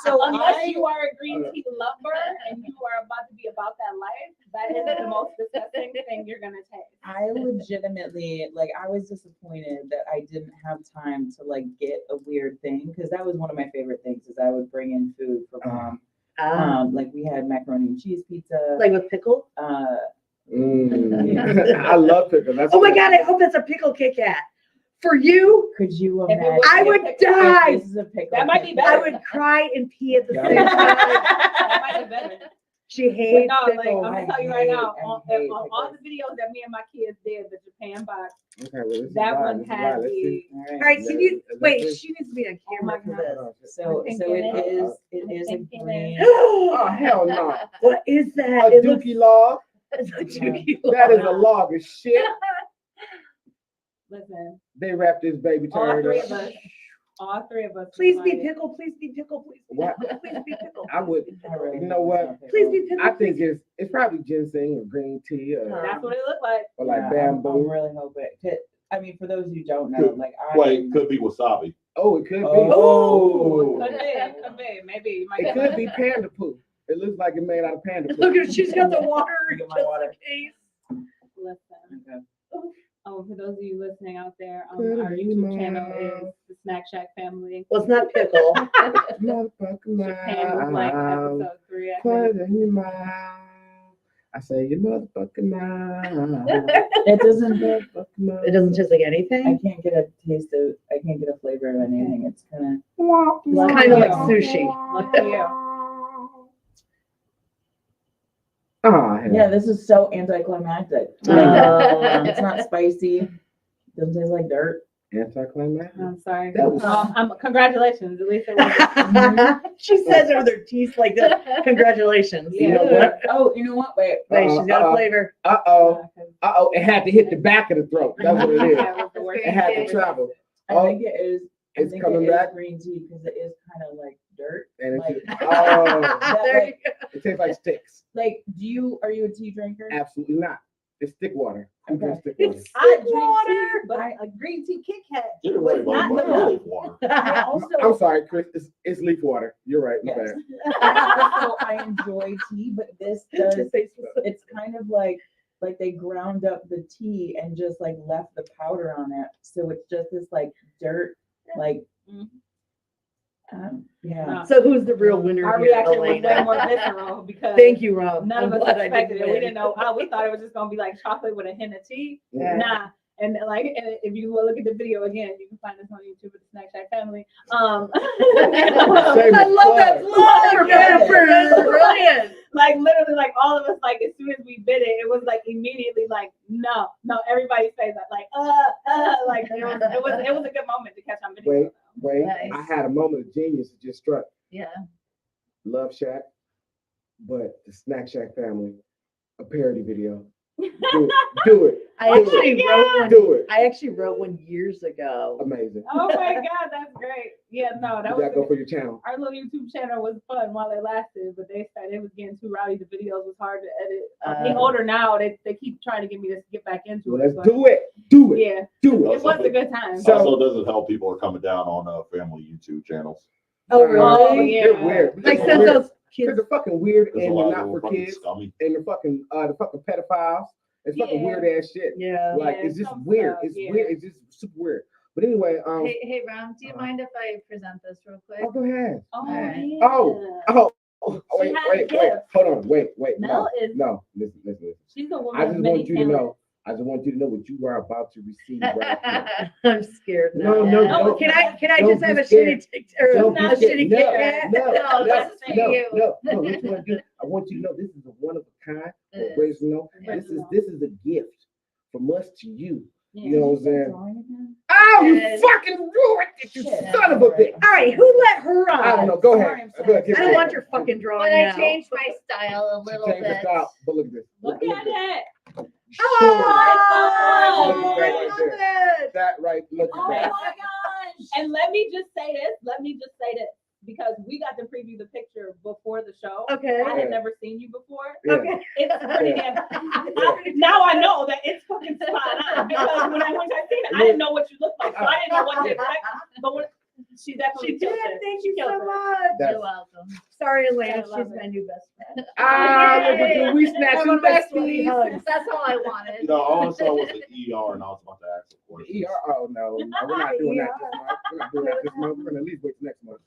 So Unless I- you are a green tea lover and you are about to be about that life, that is the most disgusting thing you're gonna taste. I legitimately, I was disappointed that I didn't have time to get a weird thing, because that was one of my favorite things, is I would bring in food for mom. We had macaroni and cheese pizza. Like with pickle? I love pickles. That's Oh my God, I hope that's a pickle Kit Kat. For you, Could you If it imagine? was I a would pickle, die. This is a pickle. That might be Kit better. I would cry and pee at the Yeah. same time. that might be better. She But hates no, like I'm pickles. gonna I tell you right now, hate- I on hate all the pickles. videos that me and my kids did, the Japan box, Okay, well, this is that wild. one This is wild. had Let's see. All All right. right, can you, Let's wait, see. she needs to be on my camera for God. this. Hold on. So I'm it thinking is a thinking green. Oh hell no! What is A that? It looks dookie log. it's a Yeah. dookie That is a log. log of shit. listen, They wrapped this baby all turd three up. of us, Please be like, pickle, please be pickle, please be What? pickle, please be pickle. I would. I really You know what? Please be pickle. I think it's probably ginseng or green tea or That's what it looked like. like I'm bamboo. really hoping. I mean, for those who don't know, Wait, could be wasabi. Oh, it could be. Oh. Could be, maybe. You might It get could that. be panda poo. It looks like it made out of panda poo. Look at, she's got the water Look just at my water. in case. Listen. Oh, for those of you listening out there, Put it our in YouTube your channel mouth. is the Snack Shack Family. Well, it's not pickle. Motherfucker, Japan was like mouth. episode 3, I Put think. it in your mouth. I say, you motherfucking mouth. It doesn't, It doesn't taste like I anything. can't get a taste of, I can't get a flavor of anything. It's kind It's kind of like sushi. Look at you. Oh, of, yeah, this is so anticlimactic. It's not spicy. Doesn't taste like dirt. Anticlimactic. I'm sorry. That was- Congratulations. At least it was. She says it with her teeth like this. Congratulations. You know what? Oh, you know what? Wait. Wait, she's got a flavor. Uh-oh. It had to hit the back of the throat. That's what it is. It had to travel. I Oh, think it is. I it's think coming it is back. green tea because it is kind of like dirt. And Like, it's oh, There you go. it tastes like sticks. like, are you a tea drinker? Absolutely not. It's stick water. Who drinks stick water? It's I stick drink water. tea, but a green tea Kit Kat. Get it was right, not buddy. enough. Leaf water. I also, I'm sorry, Chris. It's leaf water. You're right. My Yes. bad. also, I enjoy tea, but this does, it's kind of like they ground up the tea and just like left the powder on it. So it's just this like dirt, like, Mhm. yeah. No. So who's the real winner Our here, reaction was way Elena? more visceral because Thank you, Rob. none of I'm us glad I expected it. We win. didn't know how. We thought it was just gonna be like chocolate with a hint of tea. Yeah. Nah. And like, and if you look at the video again, you can find us on YouTube with the Snack Shack family. Shameless I love that plug. plug. That's brilliant. Like literally, like all of us, like as soon as we bit it, it was like immediately like no, everybody's face like like it was a good moment to catch on video. Wait, Nice. I had a moment of genius that just struck. Yeah. Love Shack, but the Snack Shack family, a parody video. Do it. I actually wrote one. Do it. I actually wrote one years ago. Amazing. Oh my god, that's great. Yeah, no, that You was gotta go for your channel. our little YouTube channel was fun while it lasted, but they said it was getting too rowdy. The videos was hard to edit. I'm getting older now. They keep trying to get me to get back into Well, it. let's but do it. Do it. Yeah, Do it. it was a good time. So- Also, doesn't help people are coming down on family YouTube channels. Oh, Oh, really? yeah. They're weird. Like They're since weird. those Because kids. they're fucking weird There's a and lot they're of not them for fucking kids scummy. and the fucking pedophiles. It's fucking Yeah. weird ass shit. Yeah. Like Yeah, it's just some weird. stuff, It's yeah. weird. It's just super weird. But anyway, Hey, Ram, do you mind if I present this real quick? oh, go ahead. Oh, Alright. yeah. Wait, had a wait. gift. Hold on. Wait. Mel is- No. Listen. She's the woman I of just many want you to talents. know. I just want you to know what you are about to receive right now. I'm scared now. No, No, don't. Can I Don't just have be a scared. shitty tick or Don't a be not scared. shitty No, Kit Kat? no, No, this is for you. no. What you want to do? I want you to know this is a one of a kind, It is. original. Original. This is a gift from us to you. Yeah. You know what I'm saying? Drawing again? Oh, you Yes. fucking ruined it, you Shit. son of a bitch! All right, who let her on? I don't know. Go Sorry, ahead. I'm Go ahead. I don't want your fucking But drawing I now. changed my style a She little changed the bit. style, but look at this. Look at that. Oh, Look at that I right love there. it. That right. Look Oh at my that. gosh. And let me just say this. Because we got to preview the picture before the show. Okay. I had never seen you before. Yeah. Okay. It's pretty damn. Now I know that it's fucking spot on because when I seen it, I didn't know what you looked like, so I didn't know what to expect. But when she definitely She did. killed it. Thank She you killed so it. much. That's- You're welcome. Sorry, Elena. I She's love my it. new best friend. Ah, look at you. We snatching One of my sweaty besties. hugs. That's all I wanted. You know, all I saw was the ER, and I was about to ask a question. ER. Oh no, we're not doing that this month. We're not doing that this month. We're gonna at least wait till next month.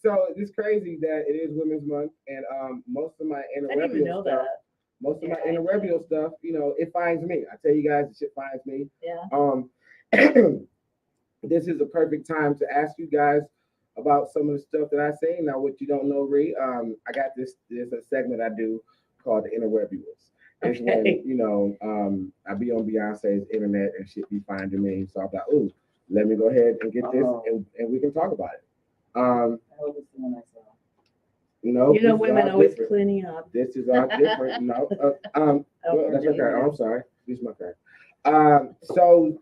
So it's crazy that it is Women's Month, and most of my I didn't even know interwebbial stuff, that. most of my Yeah, I interwebbial stuff, you know, it finds me. I tell you guys, the shit finds me. Yeah. This is a perfect time to ask you guys about some of the stuff that I say. Now, what you don't know, Ree, I got this. There's a segment I do called the Interwebulous. It's when, Okay. you know, I be on Beyonce's internet and shit be finding me. So I'm like, ooh, let me go ahead and get this, Oh. and we can talk about it. I hope it's the one I saw. No, You know, this is women all always different. cleaning up. This is all different. No, Oh, well, that's or okay. maybe Oh, I'm sorry. This is my turn. So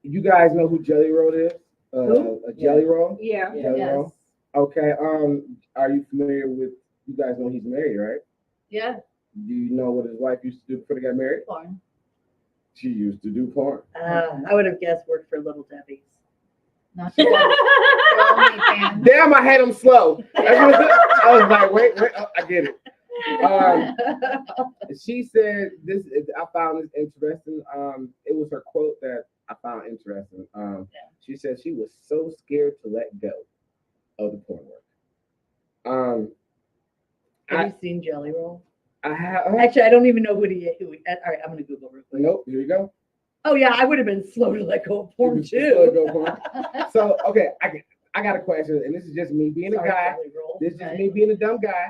you guys know who Jelly Roll is? Who? A Jelly Roll? Yeah. Yeah. Jelly Yes. Roll? Okay. Are you familiar with? You guys know he's married, right? Yeah. Do you know what his wife used to do before they got married? Porn. She used to do porn. I would have guessed work for Little Debbie's. Not too bad. For OnlyFans. Damn, I had him slow. I was like, wait, oh, I get it. She said this. I found this interesting. It was her quote that I found interesting. She said she was so scared to let go of the porn work. Have you seen Jelly Roll? I have. Actually, I don't even know who he is. All right, I'm gonna Google real quick. Nope. Here you go. Oh yeah, I would have been slow to let go of porn You can still too. go porn. So okay, I got a question, and this is just me being a Sorry, guy. Jelly Roll. This is just me being a dumb guy.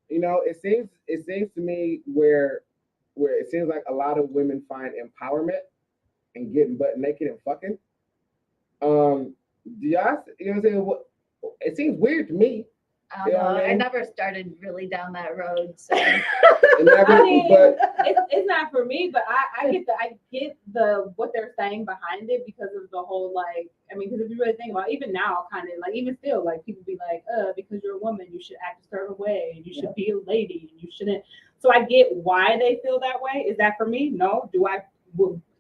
You know, it seems to me where it seems like a lot of women find empowerment in getting butt naked and fucking. Do y'all, you know what I'm saying? It seems weird to me. I don't You know know. what I I mean? never started really down that road. So It never, I mean, but it's not for me, but I get the what they're saying behind it because of the whole like, I mean, because if you really think about it, even now, kind of like, even still, like people be like, because you're a woman, you should act a certain way, and you should be a lady, and you shouldn't. So I get why they feel that way. Is that for me? No. Do I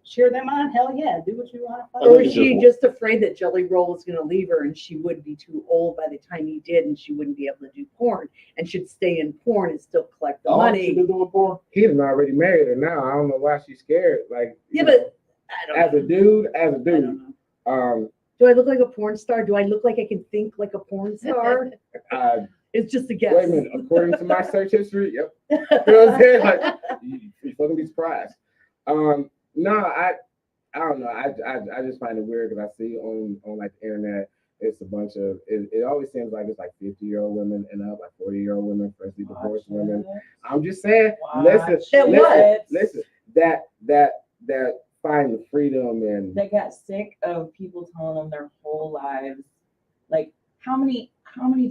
cheer them on? Hell yeah, do what you want. Or think was it's she just- just afraid that Jelly Roll was going to leave her and she would be too old by the time he did and she wouldn't be able to do porn and should stay in porn and still collect the How long she money? been doing porn? he done already married her now. I don't know why she's scared. Like, Yeah, you know, but I don't as know. a dude, I don't know. do I look like a porn star? Do I look like I can think like a porn star? It's just a guess. wait a minute. According to my search history, yep. You know what I'm saying? Like, you fucking be surprised. No, I don't know. I just find it weird because I see on like the internet, it's a bunch of. It always seems like it's like 50-year-old women and up, like 40-year-old women, freshly divorced women. I'm just saying. Listen, That what? listen. That find the freedom and They got sick of people telling them their whole lives. Like, how many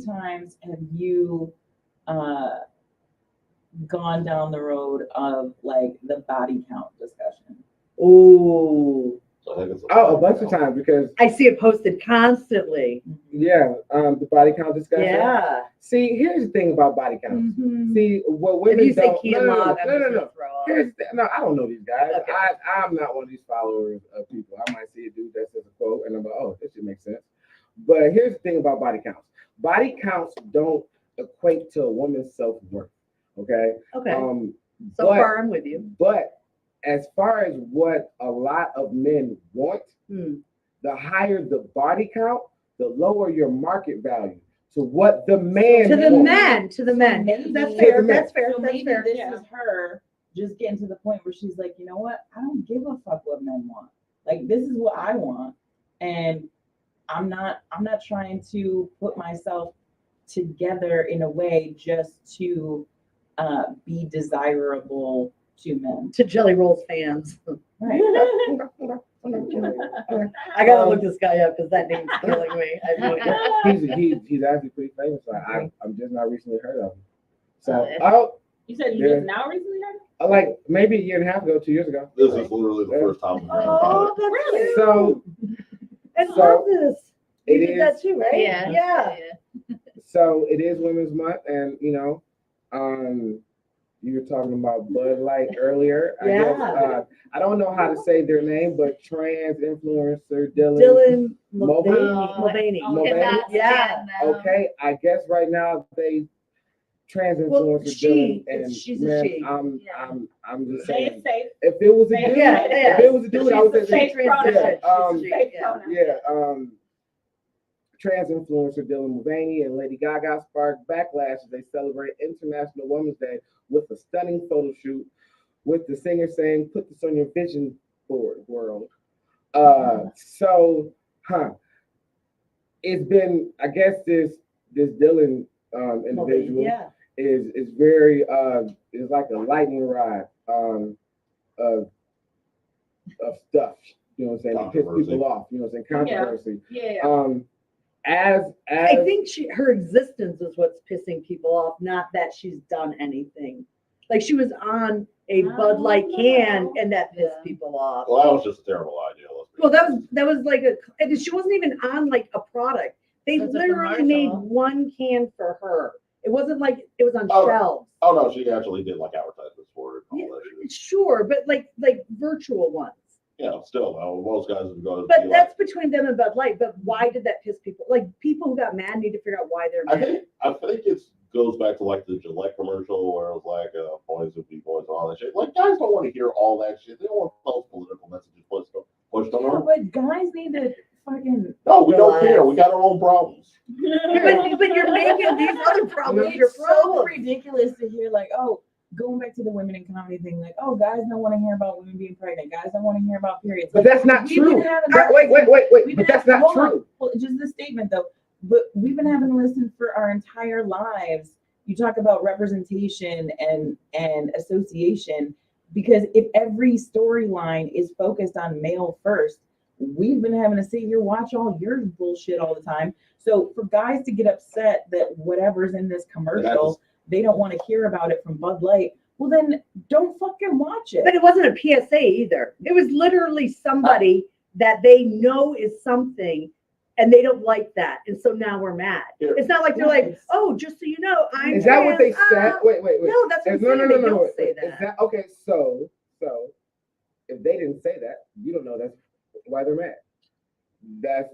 times have you gone down the road of like the body count discussion? Ooh, So I think it's a bunch of times because I see it posted constantly. yeah, the body count discussion. Yeah. See, here's the thing about body count. Mhm. See, what If women you say don't. Kian No, Log, I'm no, just no, gonna no. throw up. Here's the, no, I don't know these guys. Okay. I'm not one of these followers of people. I might see a dude that says a quote and I'm like, oh, this should make sense. But here's the thing about body counts. Body counts don't equate to a woman's self-worth. Okay. Okay. So but, far, I'm with you. But as far as what a lot of men want, Hmm. the higher the body count, the lower your market value to what the man To the wants. men, to the men. maybe- That's To fair. the men. That's fair. So That's maybe fair. this Yeah. is her just getting to the point where she's like, you know what? I don't give a fuck what men want. Like, this is what I want, and I'm not trying to put myself together in a way just to be desirable to men. To Jelly Rolls fans. Right. I gotta look this guy up because that name's killing me. I have no idea. He's actually pretty famous. I'm just not recently heard of him. So Oh, yeah. You said you Yeah. just now recently heard it? like maybe a year and a half ago, 2 years ago. This is literally the first time I'm hearing about Oh, it. that's Really? cute. So I so love this. You it did that is too, right? Yeah. Yeah. so it is Women's Month, and you know, you were talking about Bud Light earlier. I guess Yeah. I don't know how to say their name, but trans influencer Dylan Mulvaney. Mulvaney. Oh, Mulvaney? Cannot Yeah. stand them. Okay, I guess right now they trans Well, influencer she- Dylan, and she's a man, she. I'm just Say saying. it safe. If it was a Yeah, dude, yeah. if it was a dude, I would She's a say safe pronoun. yeah, Safe pronoun. yeah, trans influencer Dylan Mulvaney and Lady Gaga sparked backlash as they celebrate International Women's Day with a stunning photo shoot with the singer saying, "Put this on your vision board, world." It's been, I guess this Dylan individual Yeah. is very is like a lightning rod of stuff. You know what I'm saying? It pisses people off. You know what I'm saying? Controversy. Yeah. As I think her existence is what's pissing people off, not that she's done anything. Like she was on a Bud Light can and that pissed Yeah. people off. Well, that was just a terrible idea. let's be Well, honest. that was like and she wasn't even on like a product. They It was a literally made commercial. one can for her. It wasn't like it was on Oh. shelves. Oh no, she actually did like advertisements for it. And all that shit. Sure, but like virtual ones. Yeah, still though, most guys would go. But that's between them and Bud Light. But why did that piss people? Like people who got mad need to figure out why they're mad. I think it goes back to like the Gillette commercial where it was like boys would be boys and all that shit. Like guys don't want to hear all that shit. They don't want those political messages pushed on Yeah, them. but guys need to fucking. No, we don't care. We got our own problems. But you're making these other problems your It's so problem. ridiculous to hear like, oh, going back to the women in comedy thing, like, oh, guys don't want to hear about women being pregnant. Guys don't want to hear about periods. But Like, that's not we've been true. having Wait. we've But been that's having- not hold on. true. Well, just the statement though. But we've been having to listen for our entire lives. You talk about representation and association, because if every storyline is focused on male first, we've been having to sit here watch all your bullshit all the time. So for guys to get upset that whatever's in this commercial, they don't want to hear about it from Bud Light, well then don't fucking watch it. But it wasn't a PSA either. It was literally somebody that they know is something and they don't like that. And so now we're mad. Here. It's not like they're like, oh, just so you know, I'm Is that what they trans, said? Wait. No, that's what I'm No, saying. They no. don't say Is that. that okay? So if they didn't say that, you don't know that's why they're mad. That's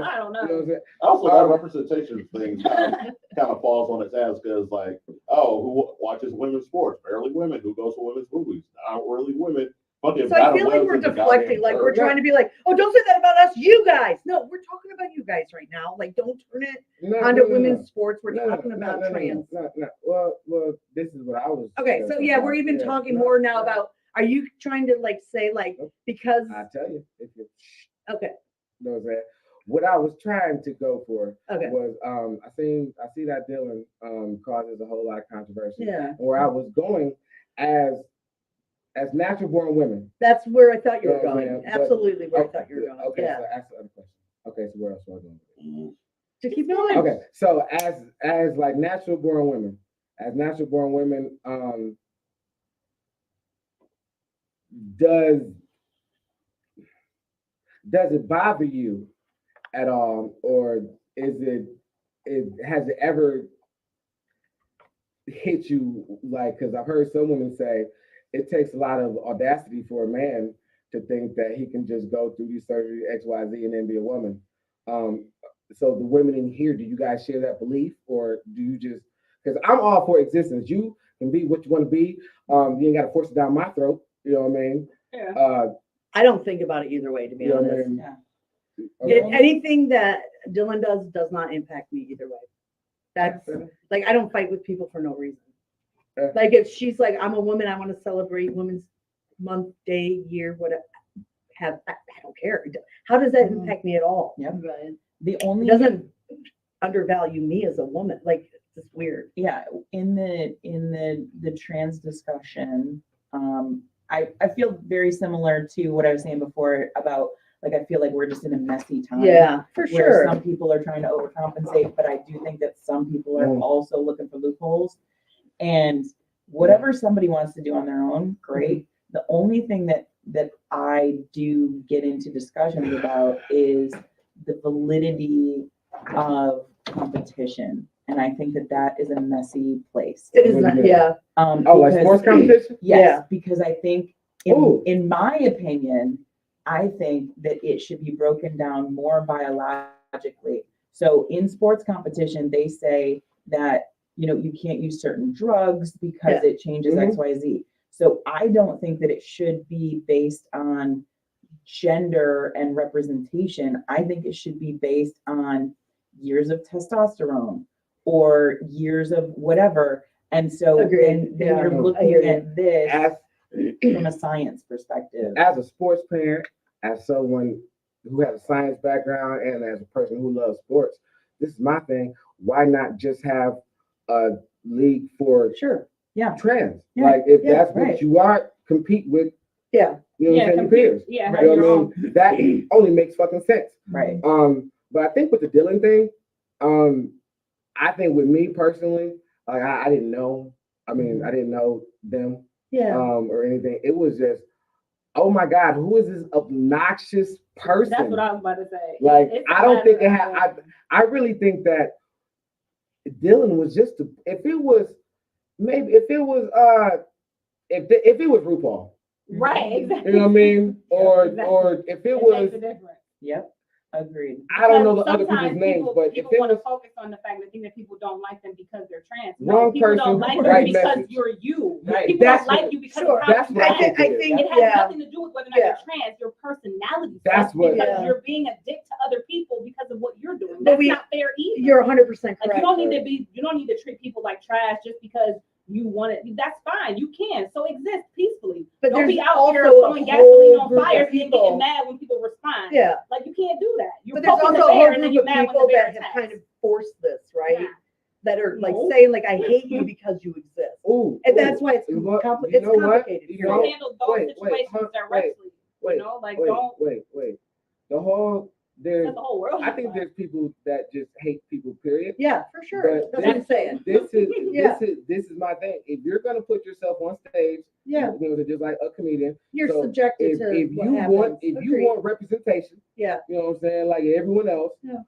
I don't know. You know what I'm saying? Also, that representation thing kind of falls on its ass because, like, oh, who watches women's sports? Barely women. Who goes to women's movies? Not really women. Fucking So I feel like we're deflecting, like we're trying to be like, oh, don't say that about us, you guys. No, we're talking about you guys right now. Like, don't turn it onto women's sports. We're talking about trans. No. Well, this is what I was. Okay, so yeah, we're even talking more now about, are you trying to like say like, because, I tell you, if you okay, know what I'm saying. What I was trying to go for okay. was I see that Dylan causes a whole lot of controversy. Yeah. Where I was going as natural born women. That's where I thought you were Yeah, going. man, but- Absolutely where I thought you were going. Okay, Yeah. so ask the other question. Okay, so where else was I going? To keep going. Okay, so as like natural born women, does it bother you at all, or has it ever hit you, like, because I've heard some women say it takes a lot of audacity for a man to think that he can just go through these surgery XYZ and then be a woman. So the women in here, do you guys share that belief, or do you just, because I'm all for existence. You can be what you want to be. You ain't got to force it down my throat. You know what I mean? Yeah. I don't think about it either way, to be You know what I honest. mean? Yeah. Okay. Anything that Dylan does not impact me either way. That's like, I don't fight with people for no reason. Yeah. Like if she's like, I'm a woman, I want to celebrate Women's Month, day, year, whatever. I don't care. How does that impact me at all? Yep. Right. The It only doesn't undervalue me as a woman. Like it's weird. yeah, in the trans discussion, I feel very similar to what I was saying before about, like, I feel like we're just in a messy time. Yeah, for Where sure. some people are trying to overcompensate, but I do think that some people are also looking for loopholes. And whatever somebody wants to do on their own, great. The only thing that I do get into discussions about is the validity of competition. And I think that is a messy place. It is not, yeah. Like Because- sports competition? Yes, Yeah. because I think, Ooh. in my opinion, I think that it should be broken down more biologically. So in sports competition, they say that, you can't use certain drugs because it changes Mhm. X, Y, Z. So I don't think that it should be based on gender and representation. I think it should be based on years of testosterone or years of whatever. And so Agreed. then Yeah, you're I looking hear you. at this As from a science perspective. as a sports parent, as someone who has a science background, and as a person who loves sports, this is my thing. Why not just have a league for Sure. trans? Yeah. Like, if Yeah, that's what right. you are, compete with, Yeah. you know what I'm saying, your peers. Yeah. Right. You know what I mean? That only makes fucking sense. Right. But I think with the Dylan thing, I think with me personally, like I didn't know. I mean, I didn't know them Yeah. or anything. It was just, oh my God, who is this obnoxious person? That's what I was about to say. Like, It's a I don't think it matter had. of- I really think that Dylan was just. If it was RuPaul, Right, exactly. you know what I mean, or Exactly. or if it It was makes a difference. Yep. Agreed. I don't know the Because other people's sometimes names, people- but if people it want to was focus on the fact that think that people don't like them because they're trans. Wrong people person, don't like right you because message. you're you. Right. People That's don't like what- you because sure, of how that's you what I act. think it is. It has yeah. nothing to do with whether or not Yeah. you're trans. Your personality. That's sucks what- because Yeah. you're being a dick to other people because of what you're doing. But That's we- not fair either. You're 100% Like correct. you don't need to be. You don't need to treat people like trash just because you want it. That's fine. You can. So exist peacefully. But Don't there's be out also here a throwing gasoline whole on group fires of and then people. getting mad when people respond. Yeah. Like you can't do that. You're But there's poking also the a bear whole and then group you're of mad when people the bear that have attacks. kind of forced this, right? Yeah. That are like No. saying like, I hate you because you exist. Ooh, And ooh, that's why it's you know what? it's You know what? complicated. You You know, don't handle those wait, situations huh, directly. wait, You know, like wait, don't wait. The whole there's set the whole world. I think on fire. there's people that just hate people, period. Yeah, for sure. But That's what I'm saying. Yeah. This is my thing. If you're gonna put yourself on stage, Yeah, you know, just like a comedian. you're So subjected to if what you happens. want Agreed. representation, Yeah, you know what I'm saying, like everyone else, Yeah.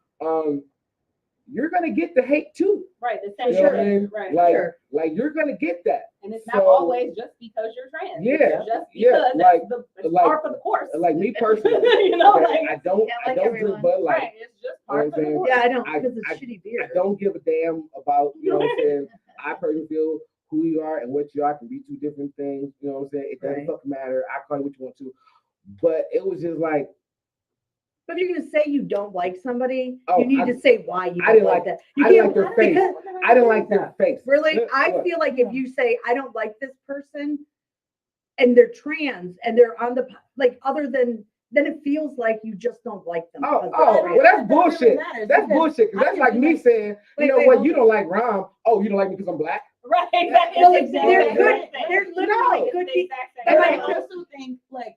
you're gonna get the hate too. Right, the You same know what I mean? right. Like, Sure. like you're gonna get that. And it's So- not always just because you're trans. Yeah, It's just yeah, because like- it's like- par for the course. Like me personally, You know, okay, like- I don't Yeah, like drink everyone. Bud Light. Right, it's just You know par what for I'm the saying? course. yeah, I don't I- because it's I- shitty I beer. don't give a damn about, you know what I'm saying? I personally feel who you are and what you are can be two different things. You know what I'm saying? It doesn't Right. fucking matter. I call you what you want to. But it was just like, But if you're gonna say you don't like somebody, Oh, you need I- to say why you I don't didn't like like- that. You I didn't can't like their face. because- I didn't like their face. Really, Look, I look. feel like if you say I don't like this person, and they're trans and they're on the like other than then it feels like you just don't like them. Oh, because oh, they're well, trans. that's bullshit. That's bullshit. Because I that's can like be me like- saying, Wait, you know wait, what, hold you don't like Rahm. Oh, you don't like me because I'm black? Right, exactly. Well, It's the they're exact good- same thing. they're literally It's good the people. exact same But And thing. I also think like,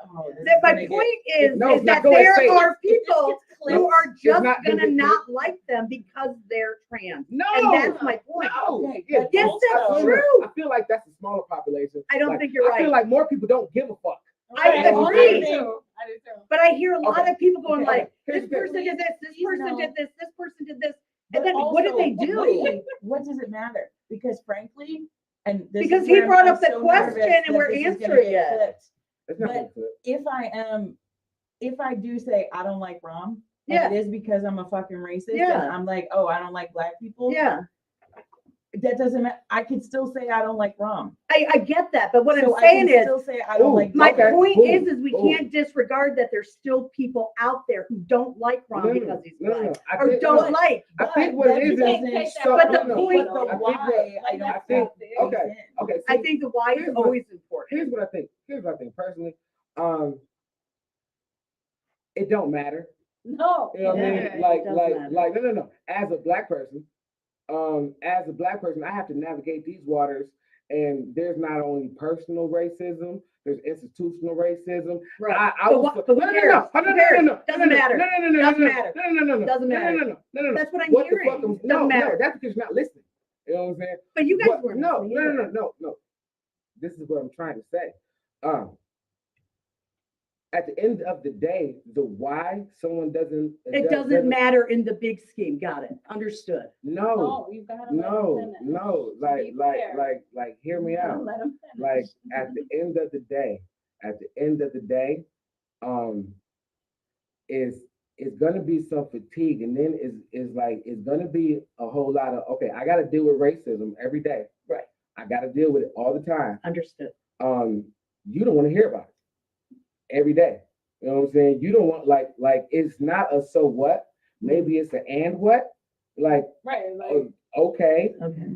oh, this That is my gonna get- point is, No, is it's not. that Go ahead, there say it. are people who No, are just not- gonna not like them because they're trans. No. And that's my point. No. Okay, Yeah, but Yes, that's I feel- true. I feel like that's a smaller population. I don't Like, think you're I feel right. like more people don't give a fuck. I Right, agree. I do too. I do too. But I hear a lot Okay. of people going Okay. like, Here's this the thing. person did this, this Please person no. did this, this person did this. But And then what did also, they do? what does it matter? Because frankly, and this Because is he where brought I'm up the so question nervous and that we're this is gonna answering get it. clipped. It's not But- gonna flip. If I do say I don't like Rahm, Yeah. and it is because I'm a fucking racist, Yeah. and I'm like, oh, I don't like black people. Yeah, That doesn't matter. I can still say I don't like Rahm. I get that. But what So I'm saying I can is, still say I don't Ooh, like my Okay, point boom, is we boom. can't disregard that there's still people out there who don't like Ron because he's black. I Or think, don't like. I think what that it is doesn't is show- But the no, point- but the I think why, what- I don't I think- think okay, plays in. okay. I see, think the why is here's what- always important. Here's what I think. Personally, it don't matter. No. You know what I mean? Yeah, Like, it does matter. no. As a black person, I have to navigate these waters, and there's not only personal racism, there's institutional racism. Right. I So was what- but who cares? no. Who cares? Doesn't matter. No. Doesn't matter. No. Doesn't matter. No. That's what I'm What the hearing. fuck? No, Doesn't matter. that's because you're not listening. You know what I'm saying? But you guys What- weren't no, listening either. no. This is what I'm trying to say. At the end of the day, the why someone doesn't It doesn't matter in the big scheme. Got it. Understood. No, No, you gotta let them finish. no. Be fair. Like, hear me out. Let them finish. Like at the end of the day, is gonna be some fatigue, and then it's gonna be a whole lot of okay. I got to deal with racism every day. Right. I got to deal with it all the time. Understood. You don't want to hear about it every day. You know what I'm saying? You don't want like it's not a so what. Maybe it's an and what. Like Right, like. okay. Okay.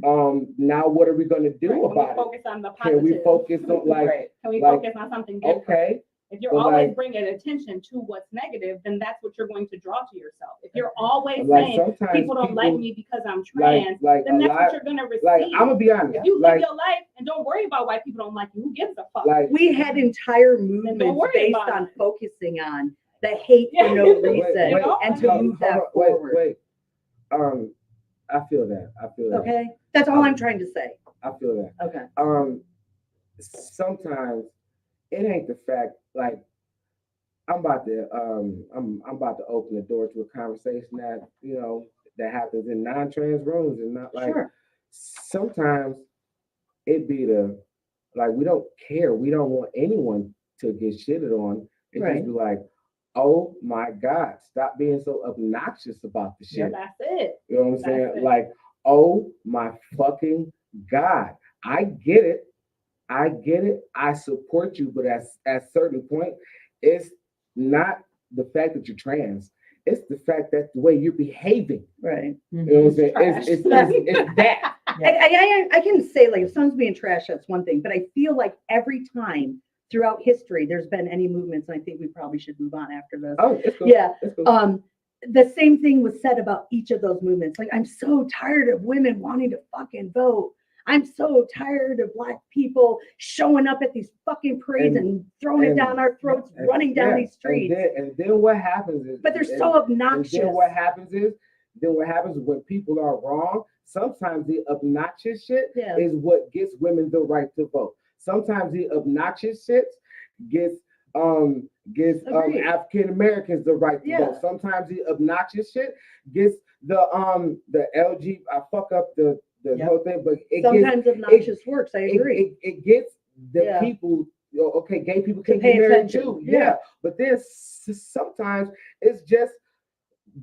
Now what are we gonna do Right, can we about it? focus on the Can positive? we focus on like Right. Can we like, focus on something different? okay? If you're but always like- bringing attention to what's negative, then that's what you're going to draw to yourself. If you're always Like saying sometimes people don't like me because I'm like trans, like then a that's lot. what you're gonna receive. Like I'm gonna be honest. If you live Like your life and don't worry about why people don't like you, who gives a fuck? like We had entire movements worry based about on it. focusing on the hate Yeah. for no wait, reason wait, and hold to on, move that hold on, forward. Wait. I feel that. Okay. That's all I'm trying to say. I feel that. Okay. Sometimes it ain't the fact like I'm about to open the door to a conversation that that happens in non-trans rooms and not like Sure. sometimes it be the like we don't care, we don't want anyone to get shitted on. It Right. just be like, oh my God, stop being so obnoxious about the shit. That's it. You know what I'm That's saying? it. Like, oh my fucking God. I get it. I get it. I support you, but at a certain point, it's not the fact that you're trans. It's the fact that the way you're behaving. Right. You know what I'm saying? It's that. I can say, like, if someone's being trash, that's one thing, but I feel like every time throughout history there's been any movements, and I think we probably should move on after this. Oh, it's cool. Yeah. It's cool. The same thing was said about each of those movements. Like, I'm so tired of women wanting to fucking vote. I'm so tired of Black people showing up at these fucking parades and throwing it down our throats, running down these streets. And then what happens is, But they're so obnoxious. And then what happens is when people are wrong, sometimes the obnoxious shit is what gets women the right to vote. Sometimes the obnoxious shit gets African Americans the right to vote. Sometimes the obnoxious shit gets the LG. I fuck up the whole thing, but sometimes obnoxious works. I agree. It gets the people. Okay, gay people can pay get married attention. too. Yeah, but then sometimes it's just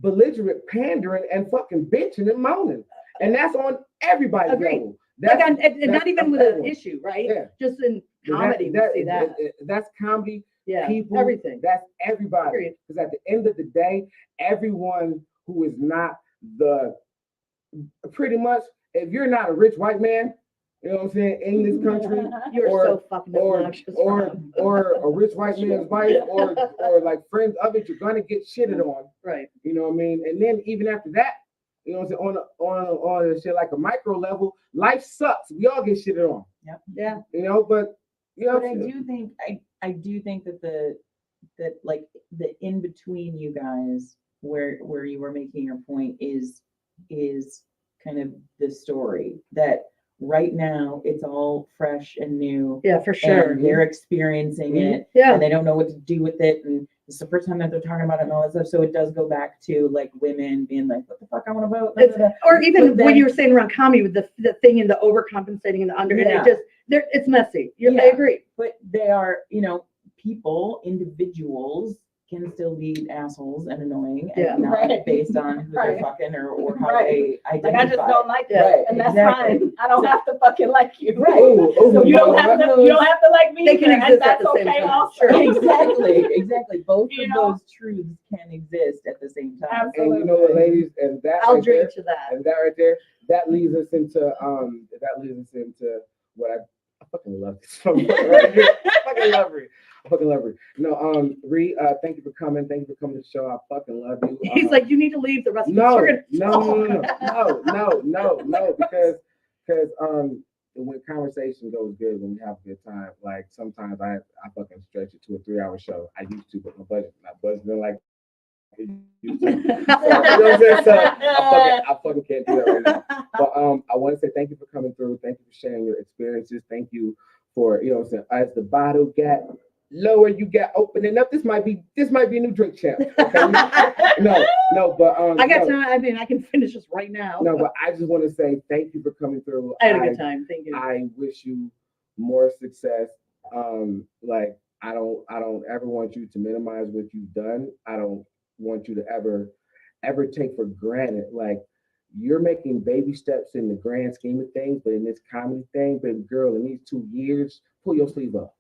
belligerent pandering and fucking bitching and moaning, and that's on everybody's level. That's, not even with an issue, right? Yeah. Just in comedy, we see that. That's comedy. Yeah, people, everything. That's everybody. Because at the end of the day, everyone who is not pretty much, if you're not a rich white man, you know what I'm saying, in this country, you're so fucking obnoxious. Or a rich white man's wife, or like friends of it, you're gonna get shitted on. Right. You know what I mean? And then even after that, you know what I'm saying, on a shit like a micro level, life sucks. We all get shitted on. Yep. Yeah. You know, but you know, but I do think that the in between you guys where you were making your point is kind of the story that right now it's all fresh and new. Yeah, for sure. And they're experiencing it. Yeah. And they don't know what to do with it. And it's the first time that they're talking about it and all that stuff. So it does go back to like women being like, what the fuck, I want to vote. Or even what you were saying around comedy with the thing and the overcompensating and the under, and it's messy. I agree. But they are, people, individuals can still be assholes and annoying and not based on who they're fucking or how they identify. Like, I just don't like that, and that's fine. I don't have to fucking like you. Right. So you don't have to like me. They can exist at the same okay time. also. Exactly. Both of those truths can exist at the same time. And you know what, ladies, and that I'll right drink there, to that. and that right there, that leads us into what I fucking love this fucking right here. I fucking love her. No, Ree, thank you for coming. Thank you for coming to the show. I fucking love you. He's like, you need to leave the rest of the no, because when conversation goes good, when we have a good time, like sometimes I fucking stretch it to a 3-hour show. I used to, but my budget's been like it used to. So, you know what I'm saying? So I fucking can't do that right now. But I want to say thank you for coming through. Thank you for sharing your experiences. Thank you for, you know what I'm saying, as the bottle got lower, you got opening up. This might be a new drink champ. Okay? no, but I got time. I mean, I can finish this right now. No, but I just want to say thank you for coming through. I had a good time. Thank you. I wish you more success. Like I don't ever want you to minimize what you've done. I don't want you to ever take for granted. Like you're making baby steps in the grand scheme of things, but in this comedy thing, baby girl, in these 2 years, pull your sleeve up.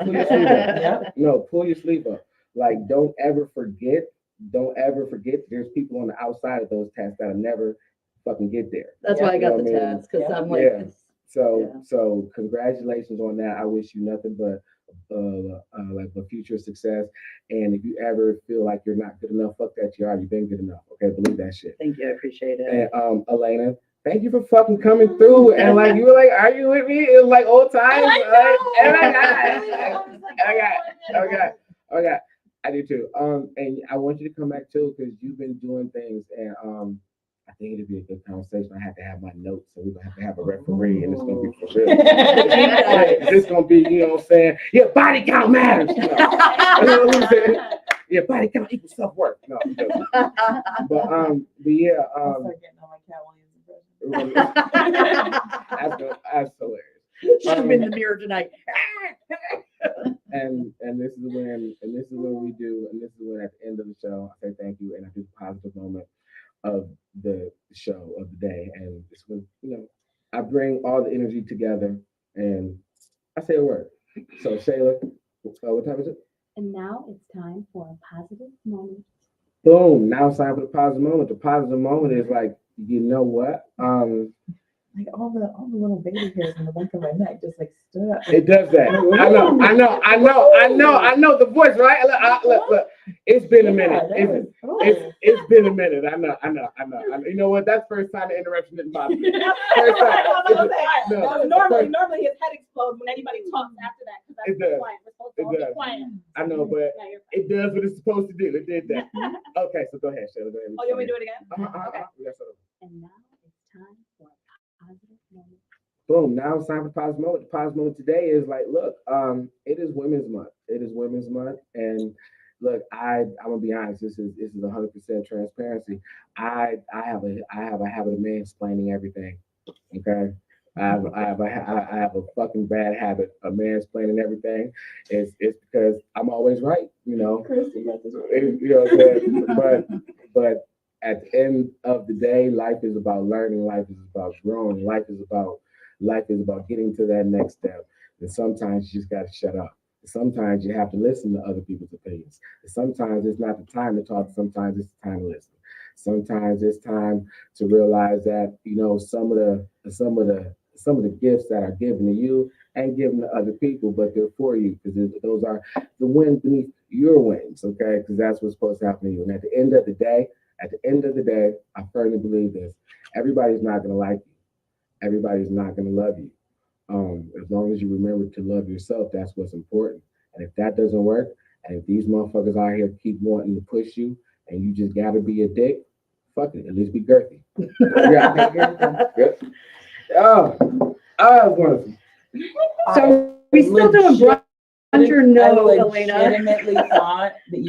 Pull your sleeve up. No, pull your sleeve up. Like, don't ever forget. There's people on the outside of those tests that'll never fucking get there. That's why I got the tats, because I'm like, so congratulations on that. I wish you nothing but like a future success. And if you ever feel like you're not good enough, fuck that. You already been good enough. Okay, believe that shit. Thank you, I appreciate it. And Elena, thank you for fucking coming through. And like you were like, are you with me? It was like old times. Okay. I do too. And I want you to come back too because you've been doing things, and I think it'd be a good conversation. I have to have my notes, so we're gonna have a referee, and it's gonna be for real. It's gonna be, you know what I'm saying? Yeah, body count matters. You know what I'm saying? Yeah, body count equals self-worth. No, but yeah, I'll start getting on my Cat Williams impression. that's hilarious. Should have been in the mirror tonight. and this is when we do, and this is when at the end of the show I say thank you and I do the positive moment of the show of the day, and it's when I bring all the energy together and I say a word. So Shayla, what time is it? And now it's time for a positive moment. Boom! Now it's time for the positive moment. The positive moment is like, you know what? Like all the little baby hairs in the back of my neck just like stood up. It does that. I know the voice, right? Look. It's been a minute. It's been a minute. I know. You know what? That's first time the interruption didn't bother me. First time. Normally his head explodes when anybody talks after that because It does. quiet. We're supposed to all be quiet. I know, but Yeah, you're fine. it does what it's supposed to do. It did that. Okay, so go ahead, Shayla. Go ahead. Oh, you want me to do it again? Okay. And now it's time for a positive moment. Boom. Now it's time for the positive moment. The positive moment today is like, look, it is Women's Month. It is Women's Month, and look, I'm gonna be honest. This is 100% transparency. I have a habit of mansplaining everything. Okay. I have a fucking bad habit of mansplaining everything. It's because I'm always right, you know. But at the end of the day, life is about learning. Life is about growing. Life is about getting to that next step. And sometimes you just got to shut up. Sometimes you have to listen to other people's opinions. Sometimes it's not the time to talk. Sometimes it's the time to listen. Sometimes it's time to realize that some of the gifts that are given to you ain't given to other people, but they're for you because those are the wind beneath your wings. Okay, because that's what's supposed to happen to you. And at the end of the day, I firmly believe this: everybody's not gonna like you. Everybody's not gonna love you. As long as you remember to love yourself, that's what's important. And if that doesn't work, and if these motherfuckers out here keep wanting to push you, and you just gotta be a dick, fuck it, at least be girthy. Yeah. Oh, that's wonderful. So we still doing brunch or no, I Elena? legitimately thought that you